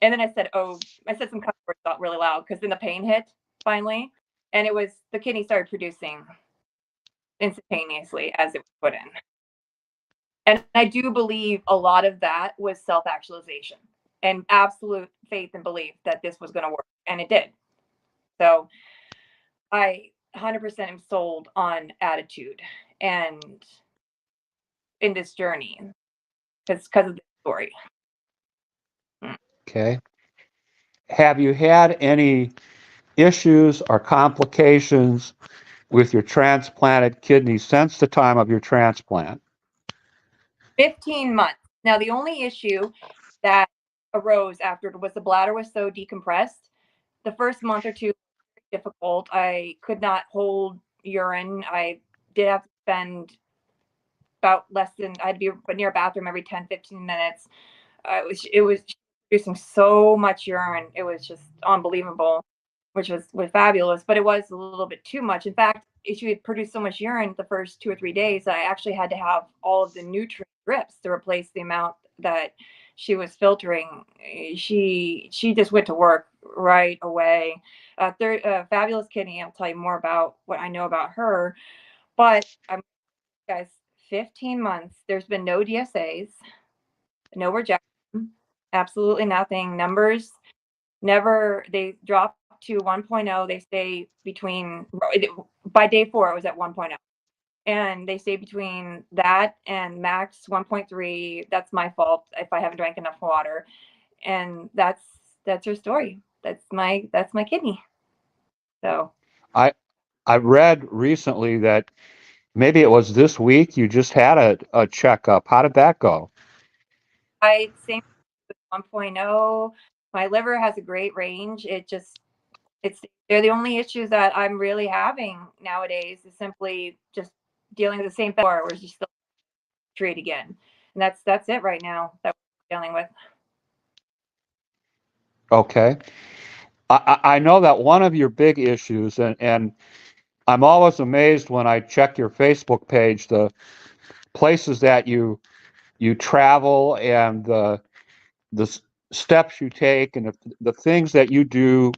And then I said some cuss words out really loud because then the pain hit finally. And it was the kidney started producing instantaneously as it was put in. And I do believe a lot of that was self-actualization and absolute faith and belief that this was going to work. And it did. So I 100% am sold on attitude and in this journey because of the story. Okay. Have you had any issues or complications with your transplanted kidney since the time of your transplant? 15 months. Now, the only issue that arose after was the bladder was so decompressed. The first month or two was difficult. I could not hold urine. I did have to spend I'd be near a bathroom every 10, 15 minutes. It was producing so much urine. It was just unbelievable, which was fabulous, but it was a little bit too much. In fact, she had produced so much urine the first 2 or 3 days, I actually had to have all of the nutrient drips to replace the amount that she was filtering. She just went to work right away. Fabulous kidney. I'll tell you more about what I know about her. But guys, 15 months. There's been no DSAs, no rejection, absolutely nothing. Numbers never. They dropped to 1.0. They stay between. By day 4, it was at 1.0. And they stay between that and max 1.3. That's my fault if I haven't drank enough water. And that's her story. That's my kidney. So I read recently that maybe it was this week you just had a checkup. How did that go? Same with 1.0. My liver has a great range. They're the only issues that I'm really having nowadays is simply just dealing with the same thing where you still treat again. And that's it right now that we're dealing with. Okay. I know that one of your big issues, and I'm always amazed when I check your Facebook page, the places that you travel and the steps you take and the things that you do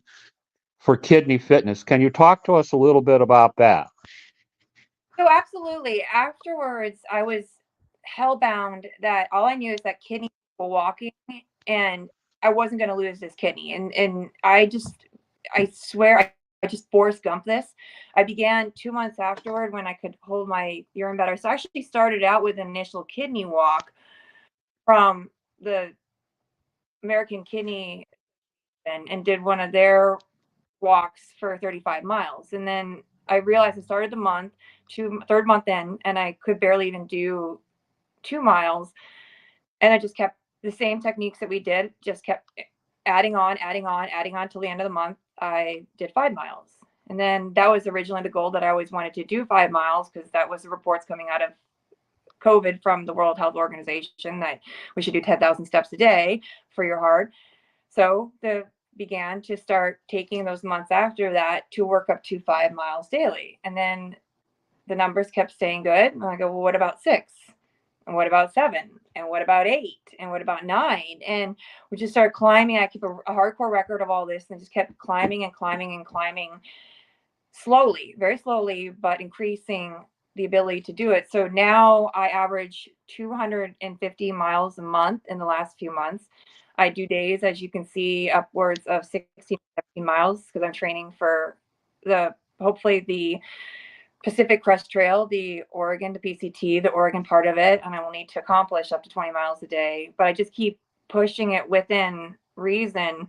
for kidney fitness. Can you talk to us a little bit about that? So absolutely. Afterwards, I was hellbound that all I knew is that kidneys were walking, and I wasn't going to lose this kidney. And I swear, I just Forrest Gump this. I began 2 months afterward when I could hold my urine better. So I actually started out with an initial kidney walk from the American Kidney and did one of their walks for 35 miles. And then I realized I started the third month in, and I could barely even do 2 miles. And I just kept the same techniques that we did, just kept adding on, adding on, adding on till the end of the month. I did 5 miles. And then that was originally the goal that I always wanted to do 5 miles because that was the reports coming out of COVID from the World Health Organization that we should do 10,000 steps a day for your heart. So began to start taking those months after that to work up to 5 miles daily. And then the numbers kept staying good. And I go, well, what about 6? And what about 7? And what about 8? And what about 9? And we just started climbing. I keep a hardcore record of all this and just kept climbing and climbing and climbing slowly, very slowly, but increasing the ability to do it. So now I average 250 miles a month in the last few months. I do days, as you can see, upwards of 16, 17 miles because I'm training for hopefully the Pacific Crest Trail, the Oregon to PCT, the Oregon part of it, and I will need to accomplish up to 20 miles a day. But I just keep pushing it within reason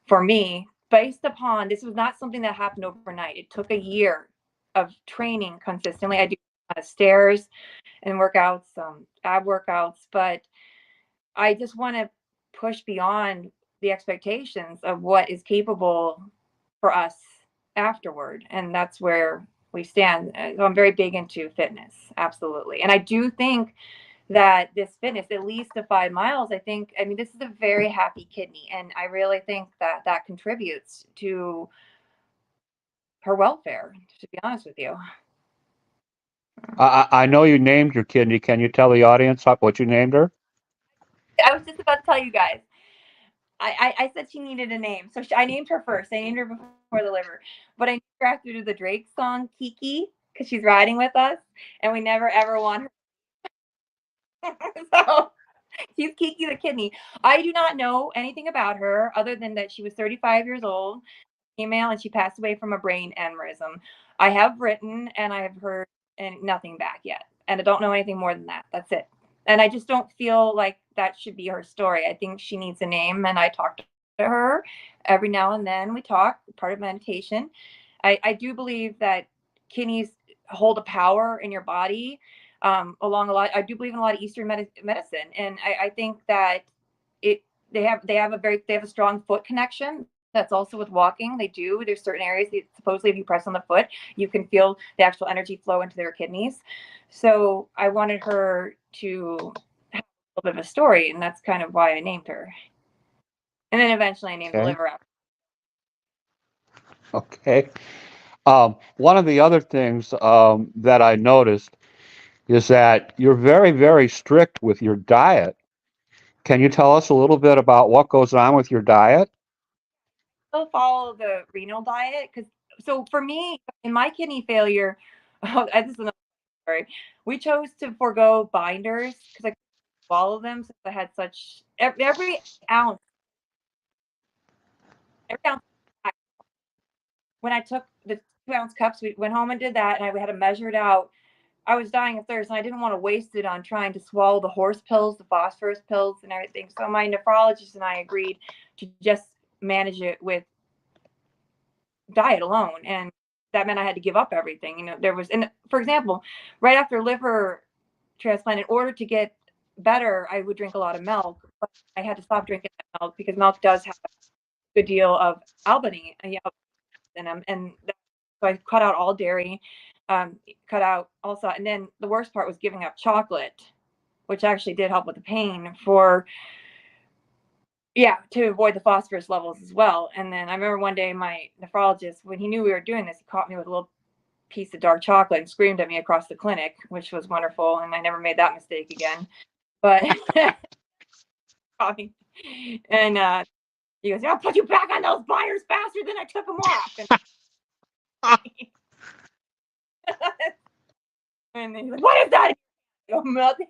for me, based upon this was not something that happened overnight. It took a year of training consistently. I do stairs and workouts, ab workouts, but I just want to push beyond the expectations of what is capable for us afterward. And that's where we stand. So I'm very big into fitness. Absolutely. And I do think that this fitness, at least the 5 miles, I mean, this is a very happy kidney. And I really think that that contributes to her welfare, to be honest with you. I know you named your kidney. Can you tell the audience what you named her? I was just about to tell you guys. I said she needed a name. So I named her first. I named her before the liver. But I named her after the Drake song, Kiki, because she's riding with us. And we never, ever want her. So she's Kiki the kidney. I do not know anything about her other than that she was 35 years old, female, and she passed away from a brain aneurysm. I have written and I have heard and nothing back yet. And I don't know anything more than that. That's it. And I just don't feel like that should be her story. I think she needs a name. And I talk to her every now and then. We talk, part of meditation. I do believe that kidneys hold a power in your body along a lot. I do believe in a lot of Eastern medicine. And I think that it they have a strong foot connection. That's also with walking. They do. There's certain areas that supposedly if you press on the foot, you can feel the actual energy flow into their kidneys. So I wanted her to have a little bit of a story, and that's kind of why I named her. And then eventually I named the Okay. liver after. Okay. One of the other things that I noticed is that you're very, very strict with your diet. Can you tell us a little bit about what goes on with your diet? Still follow the renal diet because so for me in my kidney failure, this is another story. We chose to forego binders because I couldn't swallow them since I had such ounce every ounce. When I took the 2 ounce cups, we went home and did that, and I had to measure it out. I was dying of thirst, and I didn't want to waste it on trying to swallow the horse pills, the phosphorus pills, and everything. So my nephrologist and I agreed to just manage it with diet alone, and that meant I had to give up everything. There was, and for example, right after liver transplant, in order to get better, I would drink a lot of milk but I had to stop drinking that milk because milk does have a good deal of albany in them, and so I cut out all dairy, cut out also, and then the worst part was giving up chocolate, which actually did help with the pain to avoid the phosphorus levels as well. And then I remember one day my nephrologist, when he knew we were doing this, he caught me with a little piece of dark chocolate and screamed at me across the clinic, which was wonderful, and I never made that mistake again. But and he goes, "I'll put you back on those binders faster than I took them off." And then he's like, "What is that?" I go, "Nothing."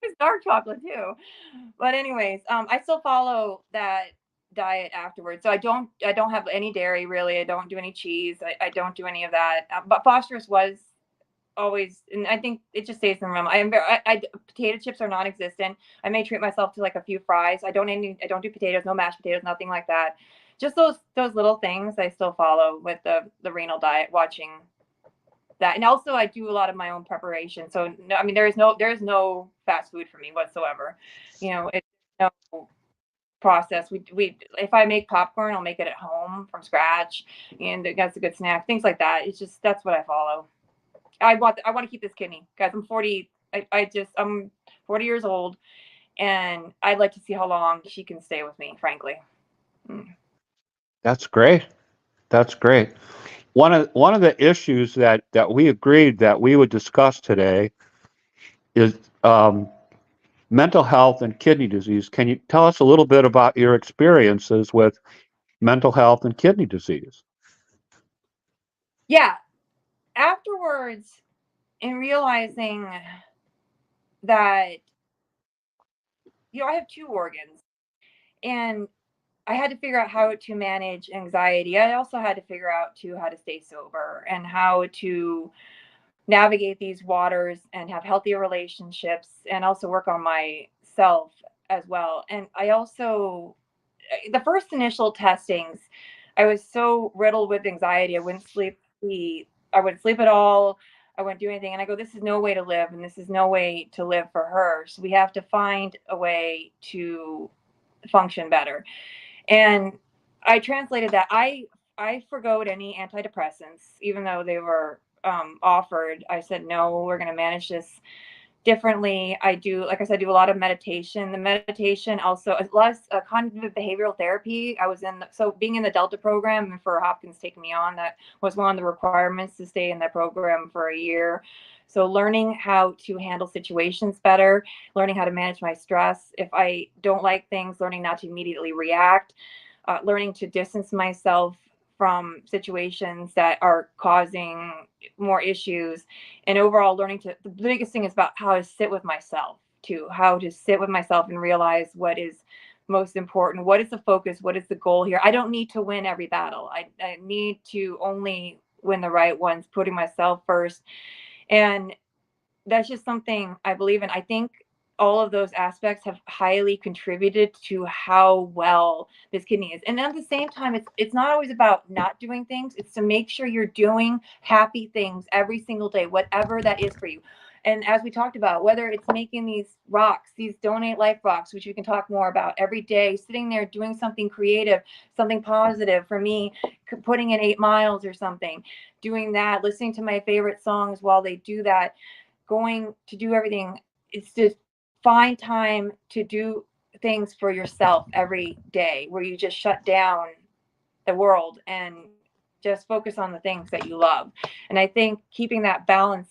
It's dark chocolate too. But anyways, I still follow that diet afterwards. So I don't have any dairy really. I don't do any cheese. I don't do any of that. But phosphorus was always, and I think it just stays in the room. Potato chips are non-existent. I may treat myself to like a few fries. I don't do potatoes, no mashed potatoes, nothing like that. Just those little things I still follow with the renal diet, watching that. And also I do a lot of my own preparation. So no, I mean there is no fast food for me whatsoever. It's no process. We if I make popcorn, I'll make it at home from scratch, and that's a good snack. Things like that. It's just that's what I follow. I want to keep this kidney, guys. I'm 40. I'm 40 years old, and I'd like to see how long she can stay with me, frankly. That's great. That's great. One of the issues that we agreed that we would discuss today is mental health and kidney disease. Can you tell us a little bit about your experiences with mental health and kidney disease? Yeah. Afterwards, in realizing that, I have two organs, and I had to figure out how to manage anxiety. I also had to figure out too how to stay sober and how to navigate these waters and have healthier relationships, and also work on myself as well. And I also, the first initial testings, I was so riddled with anxiety. I wouldn't sleep. I wouldn't sleep at all. I wouldn't do anything. And I go, this is no way to live, and this is no way to live for her. So we have to find a way to function better. And I translated that. I forgoed any antidepressants, even though they were offered. I said, no, we're going to manage this differently. I do, like I said, do a lot of meditation. The meditation also, less cognitive behavioral therapy. So being in the Delta program, and for Hopkins taking me on, that was one of the requirements to stay in that program for a year. So learning how to handle situations better, learning how to manage my stress. If I don't like things, learning not to immediately react, learning to distance myself from situations that are causing more issues, and overall learning the biggest thing is about how to sit with myself too, how to sit with myself and realize what is most important, what is the focus, what is the goal here. I don't need to win every battle. I need to only win the right ones, putting myself first. And that's just something I believe in. I think all of those aspects have highly contributed to how well this kidney is. And at the same time, it's not always about not doing things. It's to make sure you're doing happy things every single day, whatever that is for you. And as we talked about, whether it's making these rocks, these Donate Life rocks, which we can talk more about every day, sitting there doing something creative, something positive. For me, putting in 8 miles or something, doing that, listening to my favorite songs while they do that, going to do everything. It's just find time to do things for yourself every day, where you just shut down the world and just focus on the things that you love. And I think keeping that balance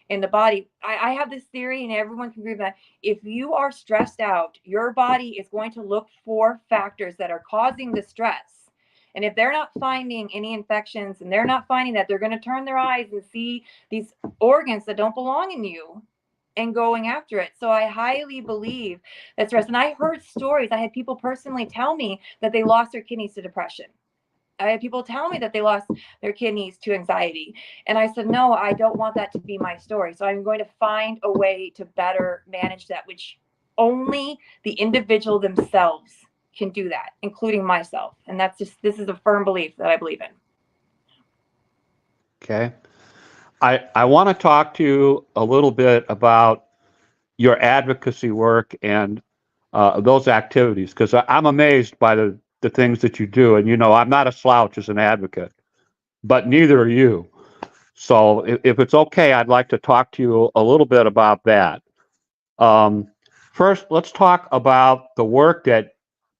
in the body, I have this theory, and everyone can agree with that. If you are stressed out, your body is going to look for factors that are causing the stress. And if they're not finding any infections, and they're not finding that, they're going to turn their eyes and see these organs that don't belong in you and going after it. So I highly believe that stress. And I heard stories. I had people personally tell me that they lost their kidneys to depression. I had people tell me that they lost their kidneys to anxiety. And I said, no, I don't want that to be my story. So I'm going to find a way to better manage that, which only the individual themselves can do that, including myself. And this is a firm belief that I believe in. Okay. I want to talk to you a little bit about your advocacy work and those activities, because I'm amazed by the things that you do. And, I'm not a slouch as an advocate, but neither are you. So if it's okay, I'd like to talk to you a little bit about that. Um, First, let's talk about the work that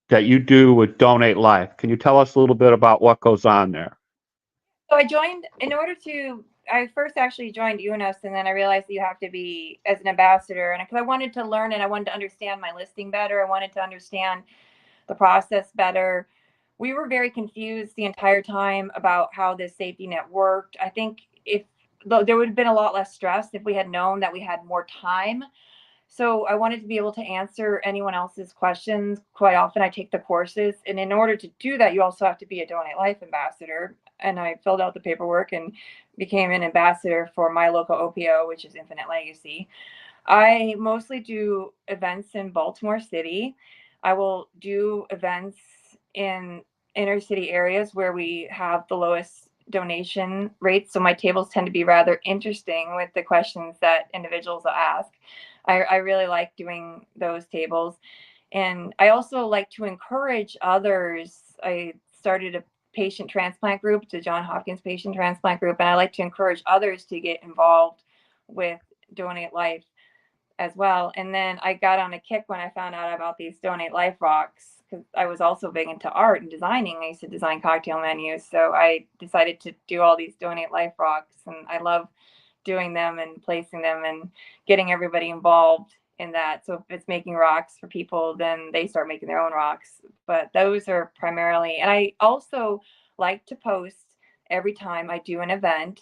you do with Donate Life. Can you tell us a little bit about what goes on there? So I first actually joined UNOS, and then I realized that you have to be as an ambassador. And because I wanted to learn and I wanted to understand my listing better, I wanted to understand the process better. We were very confused the entire time about how this safety net worked. I think if there would have been a lot less stress if we had known that we had more time. So I wanted to be able to answer anyone else's questions. Quite often I take the courses, and in order to do that, you also have to be a Donate Life ambassador. And I filled out the paperwork and became an ambassador for my local OPO, which is Infinite Legacy. I mostly do events in Baltimore City. I will do events in inner city areas where we have the lowest donation rates. So my tables tend to be rather interesting with the questions that individuals will ask. I really like doing those tables. And I also like to encourage others. I started a patient transplant group, the John Hopkins patient transplant group, and I like to encourage others to get involved with Donate Life as well. And then I got on a kick when I found out about these Donate Life rocks, because I was also big into art and designing. I used to design cocktail menus. So I decided to do all these Donate Life rocks, and I love doing them and placing them and getting everybody involved in that. So if it's making rocks for people, then they start making their own rocks. But those are primarily, and I also like to post every time I do an event,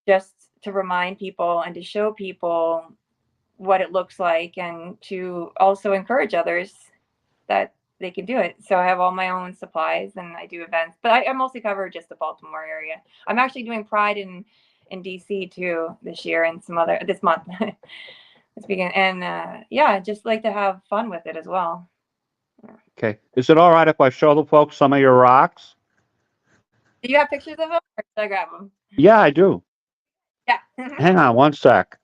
just to remind people and to show people what it looks like, and to also encourage others that they can do it. So I have all my own supplies and I do events, but I mostly cover just the Baltimore area. I'm actually doing Pride in DC too this year, and this month. This weekend. And yeah, just like to have fun with it as well. Okay. Is it all right if I show the folks some of your rocks? Do you have pictures of them, or should I grab them? Yeah, I do. Yeah. Hang on one sec.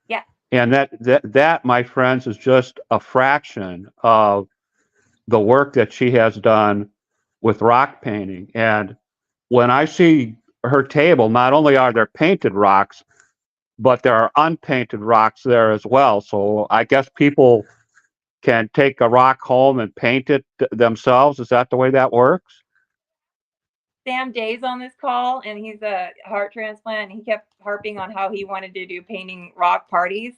Yeah. And that, my friends, is just a fraction of the work that she has done with rock painting. And when I see her table, not only are there painted rocks, but there are unpainted rocks there as well. So I guess people can take a rock home and paint it themselves. Is that the way that works? Sam Day's on this call, and he's a heart transplant, and he kept harping on how he wanted to do painting rock parties.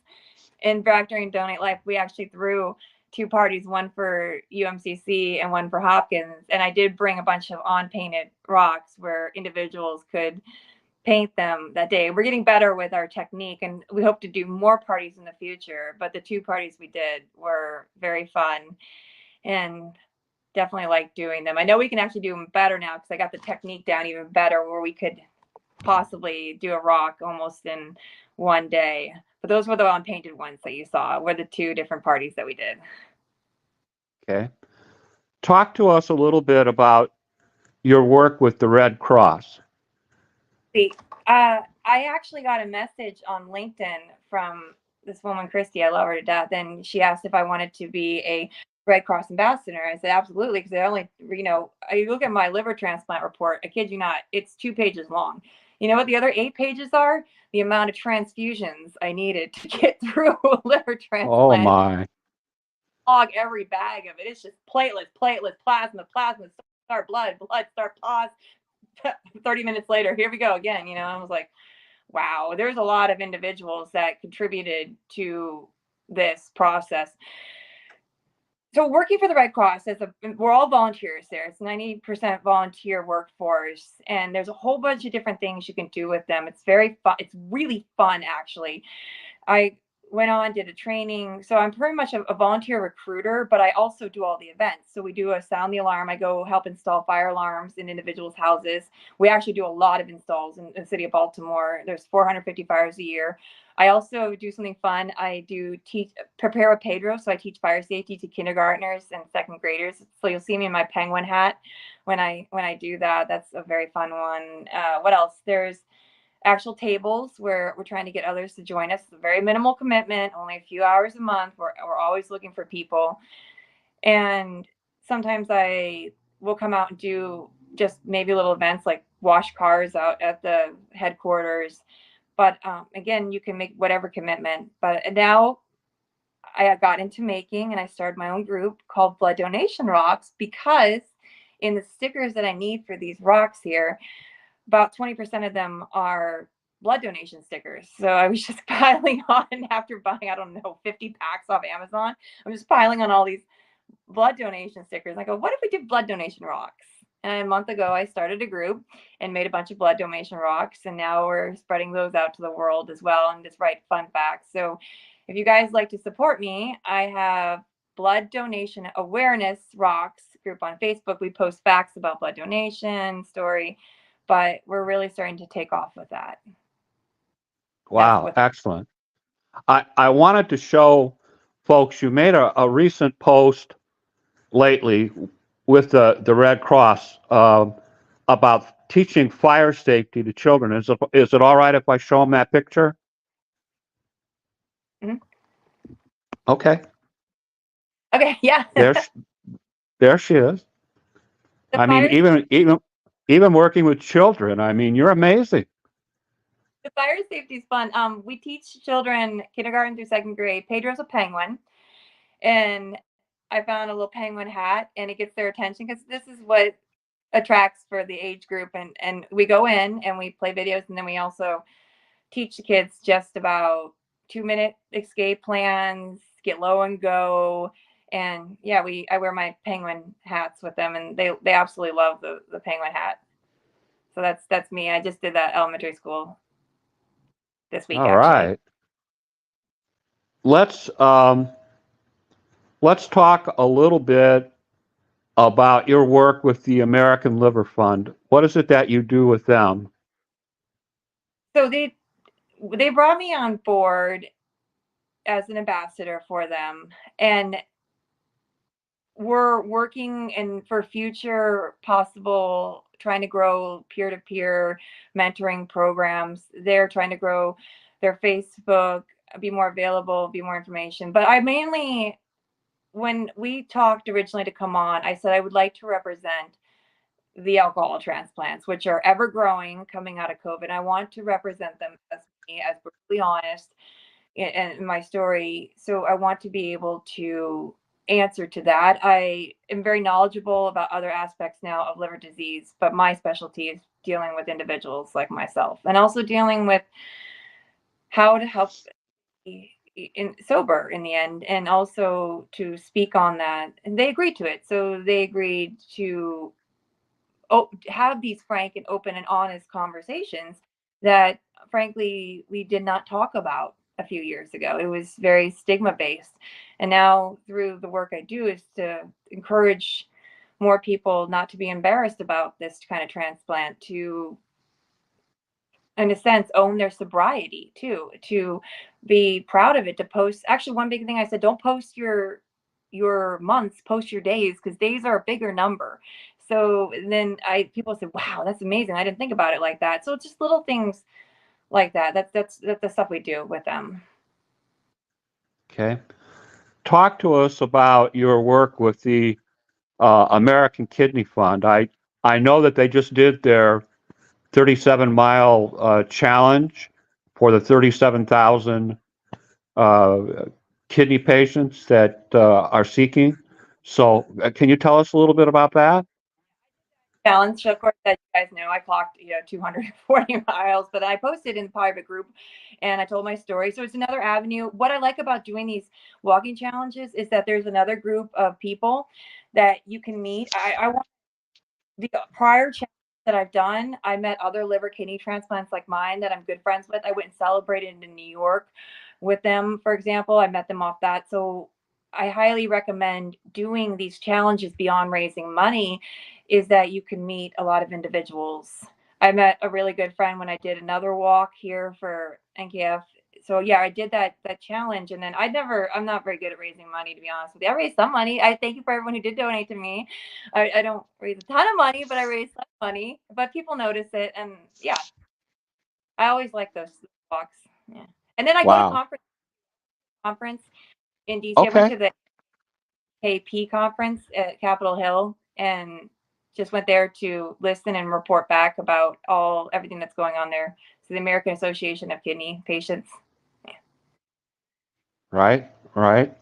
In fact, during Donate Life, we actually threw two parties, one for UMCC and one for Hopkins. And I did bring a bunch of on-painted rocks where individuals could paint them that day. We're getting better with our technique, and we hope to do more parties in the future. But the two parties we did were very fun, and definitely like doing them. I know we can actually do them better now, because I got the technique down even better, where we could possibly do a rock almost in one day. But those were the unpainted ones that you saw, were the two different parties that we did. Okay. Talk to us a little bit about your work with the Red Cross. See, I actually got a message on LinkedIn from this woman, Christy. I love her to death. And she asked if I wanted to be a Red Cross ambassador. I said, absolutely. Because I look at my liver transplant report, I kid you not, it's 2 pages long. You know what the other 8 pages are? The amount of transfusions I needed to get through a liver transplant. Oh my. Log every bag of it. It's just platelets, plasma, star blood, star pause. 30 minutes later, here we go again. I was like, wow, there's a lot of individuals that contributed to this process. So working for the Red Cross, we're all volunteers there. It's 90% volunteer workforce, and there's a whole bunch of different things you can do with them. It's very fun. It's really fun, actually. I went on, did a training. So I'm pretty much a volunteer recruiter, but I also do all the events. So we do a sound the alarm. I go help install fire alarms in individuals' houses. We actually do a lot of installs in the city of Baltimore. There's 450 fires a year. I also do something fun. I do prepare with Pedro. So I teach fire safety to kindergartners and second graders. So you'll see me in my penguin hat when I do that. That's a very fun one. What else? There's actual tables where we're trying to get others to join us. It's a very minimal commitment, only a few hours a month. We're always looking for people. And sometimes I will come out and do just maybe little events like wash cars out at the headquarters. But again, you can make whatever commitment. But now I got into making and I started my own group called Blood Donation Rocks because in the stickers that I need for these rocks here, about 20% of them are blood donation stickers. So I was just piling on after buying, I don't know, 50 packs off Amazon. I'm just piling on all these blood donation stickers. And I go, what if we did blood donation rocks? And a month ago, I started a group and made a bunch of blood donation rocks. And now we're spreading those out to the world as well and just write fun facts. So if you guys like to support me, I have Blood Donation Awareness Rocks group on Facebook. We post facts about blood donation story, but we're really starting to take off with that. Wow, excellent. I wanted to show folks, you made a recent post lately with the Red Cross about teaching fire safety to children. Is it all right if I show them that picture? Mm-hmm. Okay. Okay, yeah. There she is. I mean, even working with children, I mean, you're amazing. The fire safety is fun. We teach children kindergarten through second grade. Pedro's a penguin, and I found a little penguin hat, and it gets their attention because this is what attracts for the age group. And we go in and we play videos, and then we also teach the kids just about 2-minute escape plans, get low and go. And yeah, I wear my penguin hats with them, and they absolutely love the penguin hat. So that's me. I just did that elementary school this week, All actually. right. Let's talk a little bit about your work with the American Liver Fund. What is it that you do with them? So they brought me on board as an ambassador for them, and we're working and for future possible trying to grow peer-to-peer mentoring programs. They're trying to grow their Facebook, be more available, be more information. But I mainly, when we talked originally to come on, I said I would like to represent the alcohol transplants, which are ever growing coming out of COVID. I want to represent them as me, as brutally honest in my story. So I want to be able to answer to that. I am very knowledgeable about other aspects now of liver disease, but my specialty is dealing with individuals like myself and also dealing with how to help sober in the end, and also to speak on that. And they agreed to it. So they agreed to have these frank and open and honest conversations that frankly we did not talk about a few years ago. It was very stigma based, and now through the work I do is to encourage more people not to be embarrassed about this kind of transplant, to in a sense own their sobriety too, to be proud of it, to post. Actually, one big thing I said, don't post your months, post your days, because days are a bigger number. So then people said, wow, that's amazing, I didn't think about it like that. So it's just little things like that. That's the stuff we do with them. Okay. Talk to us about your work with the American Kidney Fund. I know that they just did their 37-mile challenge for the 37,000 kidney patients that are seeking. So can you tell us a little bit about that? Challenge, of course, that you guys know, I clocked 240 miles, but I posted in the private group and I told my story. So it's another avenue. What I like about doing these walking challenges is that there's another group of people that you can meet. I want the prior challenge that I've done, I met other liver kidney transplants like mine that I'm good friends with. I went and celebrated in New York with them, for example. I met them off that. So I highly recommend doing these challenges beyond raising money, is that you can meet a lot of individuals. I met a really good friend when I did another walk here for NKF. So yeah, I did that challenge, and then I'm not very good at raising money, to be honest with you. I raised some money. I thank you for everyone who did donate to me. I don't raise a ton of money, but I raise some money. But people notice it, and yeah. I always like those walks. Yeah. And then I go to Wow. conference in DC. I went Okay. to the KP conference at Capitol Hill and just went there to listen and report back about everything that's going on there. So the American Association of Kidney Patients. Right. Right.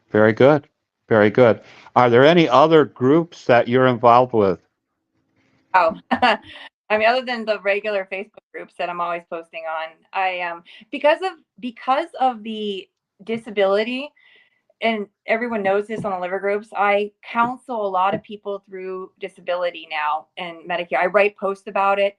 Very good. Very good. Are there any other groups that you're involved with? Oh, I mean, other than the regular Facebook groups that I'm always posting on, I because of the disability, and everyone knows this on the liver groups. I counsel a lot of people through disability now and Medicare. I write posts about it.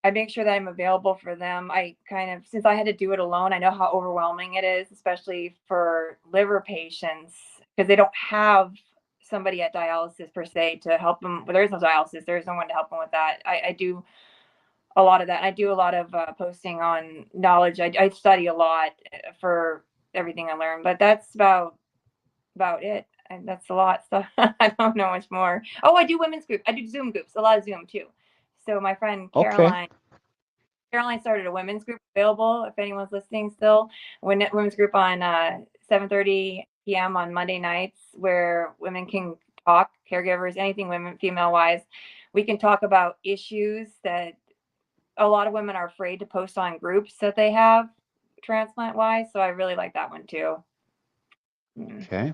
I make sure that I'm available for them. I kind of, since I had to do it alone, I know how overwhelming it is, especially for liver patients, because they don't have somebody at dialysis per se to help them. Well, there is no dialysis. There's no one to help them with that. I do a lot of that. I do a lot of posting on knowledge. I study a lot for everything I learn, but that's about it. And that's a lot. So I don't know much more. Oh, I do women's group. I do Zoom groups, a lot of Zoom too. So my friend Okay. Caroline started a women's group available if anyone's listening still. Women's group on 7:30 p.m. on Monday nights where women can talk, caregivers, anything women, female wise. We can talk about issues that a lot of women are afraid to post on groups that they have transplant wise. So I really like that one too. Mm. Okay.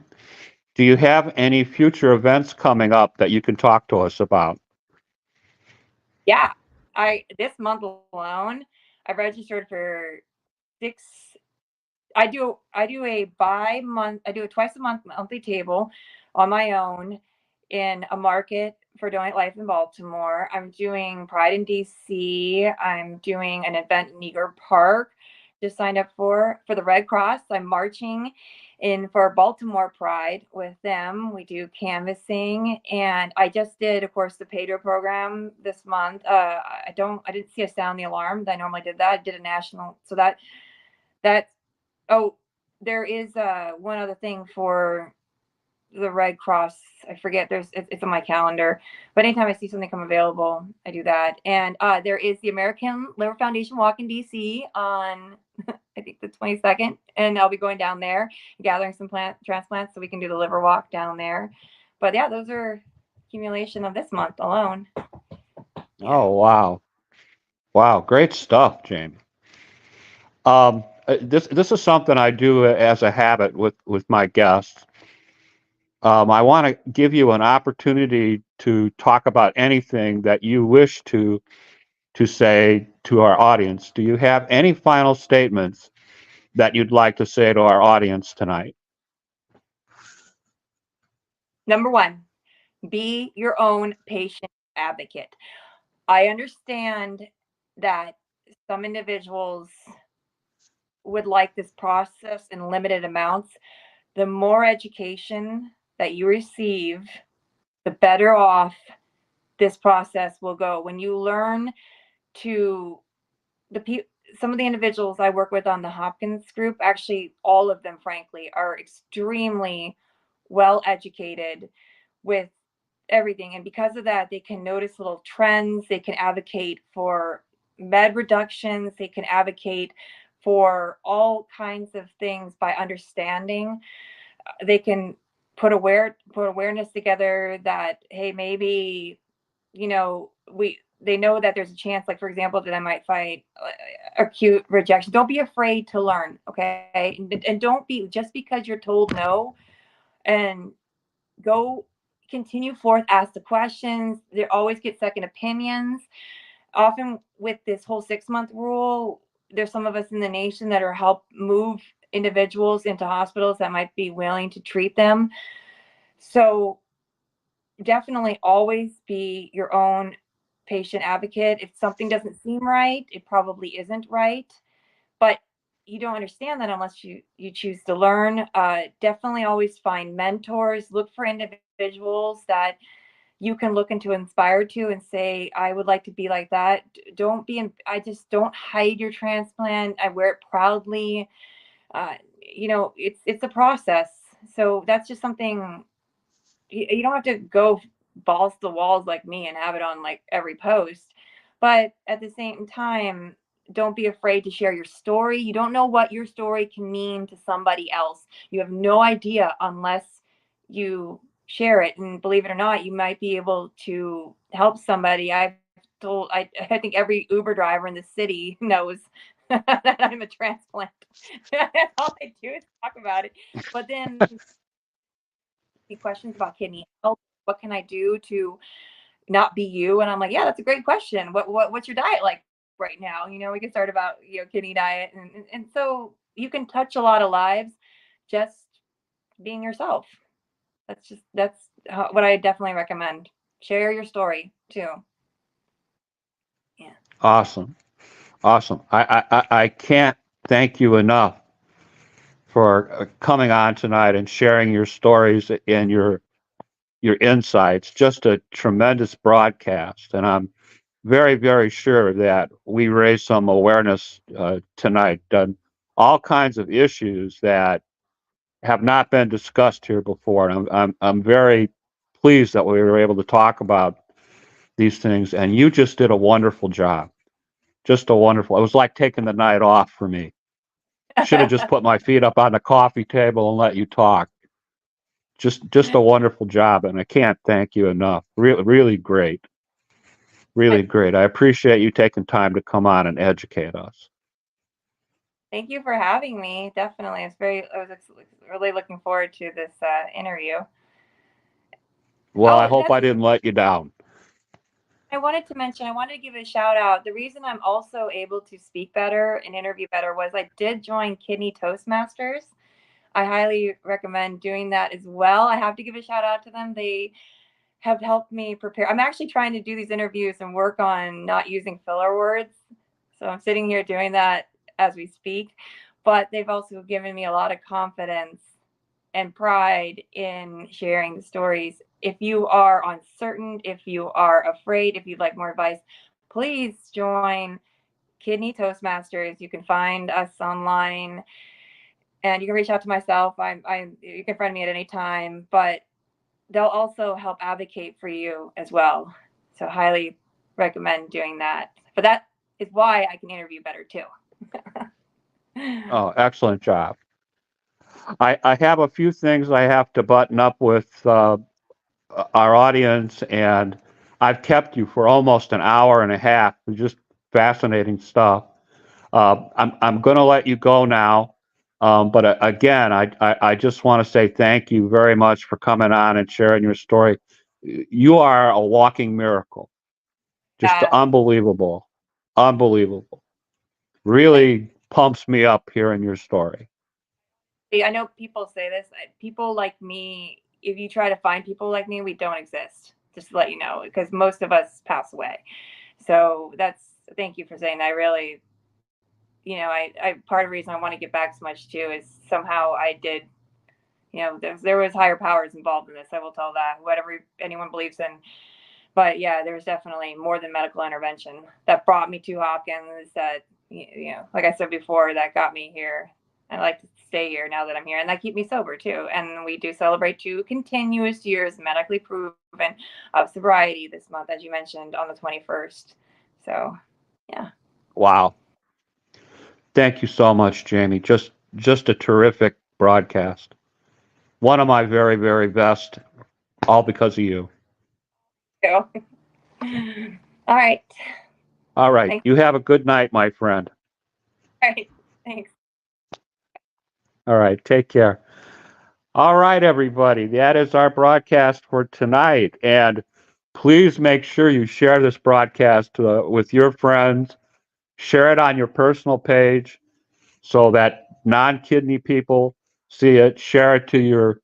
Do you have any future events coming up that you can talk to us about? Yeah, I this month alone, I've registered for 6. I do a bi-month. I do a twice a month monthly table on my own in a market for Donate Life in Baltimore. I'm doing Pride in DC. I'm doing an event in Eager Park. Just signed up for the Red Cross. I'm marching in for Baltimore Pride with them. We do canvassing, and I just did, of course, the Pedro program this month. I didn't see a sound the alarm. I normally did that. I did a national, so that oh, there is one other thing for the Red Cross. I forget. It's on my calendar, but anytime I see something come available, I do that. And there is the American Liver Foundation walk in DC on I think the 22nd, and I'll be going down there gathering some transplants so we can do the liver walk down there. But yeah, those are accumulation of this month alone. Yeah. Oh, wow. Wow. Great stuff, Jamie. This is something I do as a habit with my guests. I want to give you an opportunity to talk about anything that you wish to say to our audience. Do you have any final statements that you'd like to say to our audience tonight? Number one, be your own patient advocate. I understand that some individuals would like this process in limited amounts. The more education that you receive, the better off this process will go. When you learn to some of the individuals I work with on the Hopkins group, actually all of them frankly are extremely well educated with everything, and because of that they can notice little trends, they can advocate for med reductions, they can advocate for all kinds of things by understanding. They can put awareness together that hey, maybe they know that there's a chance, like for example, that I might fight acute rejection. Don't be afraid to learn, okay? And don't be, just because you're told no, and go continue forth, ask the questions. They always get second opinions. Often with this whole 6-month rule, there's some of us in the nation that are help move individuals into hospitals that might be willing to treat them. So definitely always be your own patient advocate. If something doesn't seem right, it probably isn't right. But you don't understand that unless you choose to learn. Definitely always find mentors. Look for individuals that you can look into, inspire to, and say, I would like to be like that. Don't be in, I just don't hide your transplant. I wear it proudly. It's a process. So that's just something you don't have to go balls to the walls like me and have it on like every post. But at the same time, don't be afraid to share your story. You don't know what your story can mean to somebody else. You have no idea unless you share it. And believe it or not, you might be able to help somebody. I think every Uber driver in the city knows that I'm a transplant. All I do is talk about it. But then questions about kidney health. What can I do to not be you? And I'm like, yeah, that's a great question. What's your diet like right now? We can start about kidney diet, and so you can touch a lot of lives just being yourself. That's what I definitely recommend. Share your story too. Yeah. Awesome. Awesome. I can't thank you enough for coming on tonight and sharing your stories and your insights. Just a tremendous broadcast, and I'm very, very sure that we raised some awareness tonight on all kinds of issues that have not been discussed here before. And I'm very pleased that we were able to talk about these things. And you just did a wonderful job. Just a wonderful. It was like taking the night off for me. Should have just put my feet up on the coffee table and let you talk. Just a wonderful job, and I can't thank you enough. Really, really great. Really great. I appreciate you taking time to come on and educate us. Thank you for having me. Definitely. I was really looking forward to this interview. Well, I Oh, hope I didn't let you down. I wanted to give a shout out. The reason I'm also able to speak better and interview better was I did join Kidney Toastmasters. I highly recommend doing that as well. I have to give a shout out to them. They have helped me prepare. I'm actually trying to do these interviews and work on not using filler words. So I'm sitting here doing that as we speak. But they've also given me a lot of confidence and pride in sharing the stories. If you are uncertain, if you are afraid, if you'd like more advice, please join Kidney Toastmasters. You can find us online, and you can reach out to myself. You can friend me at any time, but they'll also help advocate for you as well. So highly recommend doing that. But that is why I can interview better too. Oh, excellent job. I have a few things I have to button up with our audience, and I've kept you for almost an hour and a half. Just fascinating stuff. I'm going to let you go now, but again, I just want to say thank you very much for coming on and sharing your story. You are a walking miracle. Just unbelievable, unbelievable. Really pumps me up hearing your story. I know people say this. People like me, if you try to find people like me, we don't exist. Just to let you know, because most of us pass away. So thank you for saying that. I really, I part of the reason I want to get back so much too is somehow I did, there was higher powers involved in this. I will tell that, whatever anyone believes in. But yeah, there was definitely more than medical intervention that brought me to Hopkins. That like I said before, that got me here. I like to stay here now that I'm here, and that keep me sober too. And we do celebrate 2 continuous years medically proven of sobriety this month, as you mentioned, on the 21st. So, yeah. Wow. Thank you so much, Jamie. Just a terrific broadcast. One of my very, very best, all because of you. So, all right. All right. Thanks. You have a good night, my friend. All right. Thanks. All right. Take care. All right, everybody. That is our broadcast for tonight. And please make sure you share this broadcast with your friends. Share it on your personal page so that non-kidney people see it. Share it to your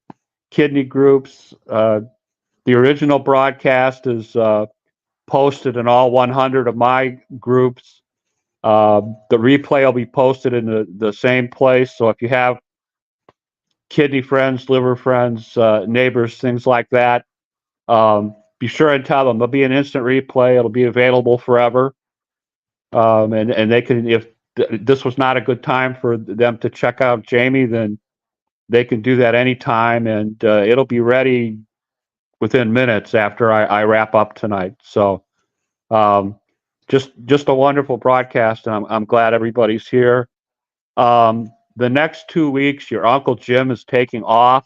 kidney groups. The original broadcast is posted in all 100 of my groups. The replay will be posted in the same place. So if you have kidney friends, liver friends, neighbors, things like that, be sure and tell them. There'll be an instant replay. It'll be available forever. And they can, if this was not a good time for them to check out Jamie, then they can do that anytime, and it'll be ready within minutes after I wrap up tonight. So just a wonderful broadcast, and I'm glad everybody's here. The next 2 weeks, your Uncle Jim is taking off.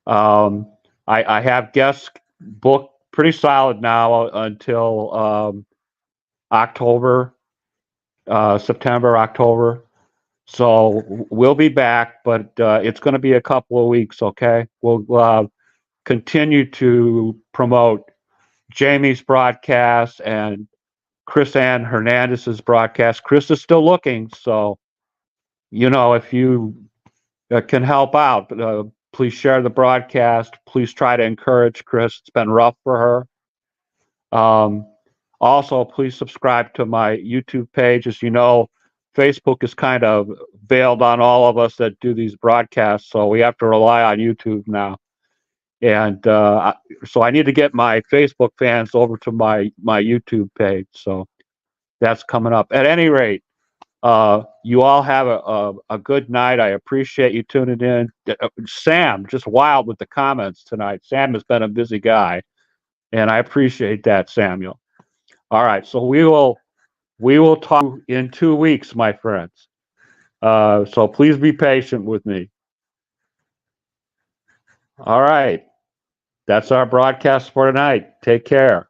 I have guests booked pretty solid now until October, September, October. So we'll be back, but it's going to be a couple of weeks, okay? We'll continue to promote Jamie's broadcast and Chris Ann Hernandez's broadcast. Chris is still looking, so if you can help out, please share the broadcast. Please try to encourage Chris. It's been rough for her. Also, please subscribe to my YouTube page. As you know, Facebook is kind of bailed on all of us that do these broadcasts, so we have to rely on YouTube now. And so I need to get my Facebook fans over to my YouTube page. So that's coming up. At any rate, you all have a good night. I appreciate you tuning in. Sam, just wild with the comments tonight. Sam has been a busy guy, and I appreciate that, Samuel. All right, so we will talk in 2 weeks, my friends. So please be patient with me. All right, that's our broadcast for tonight. Take care.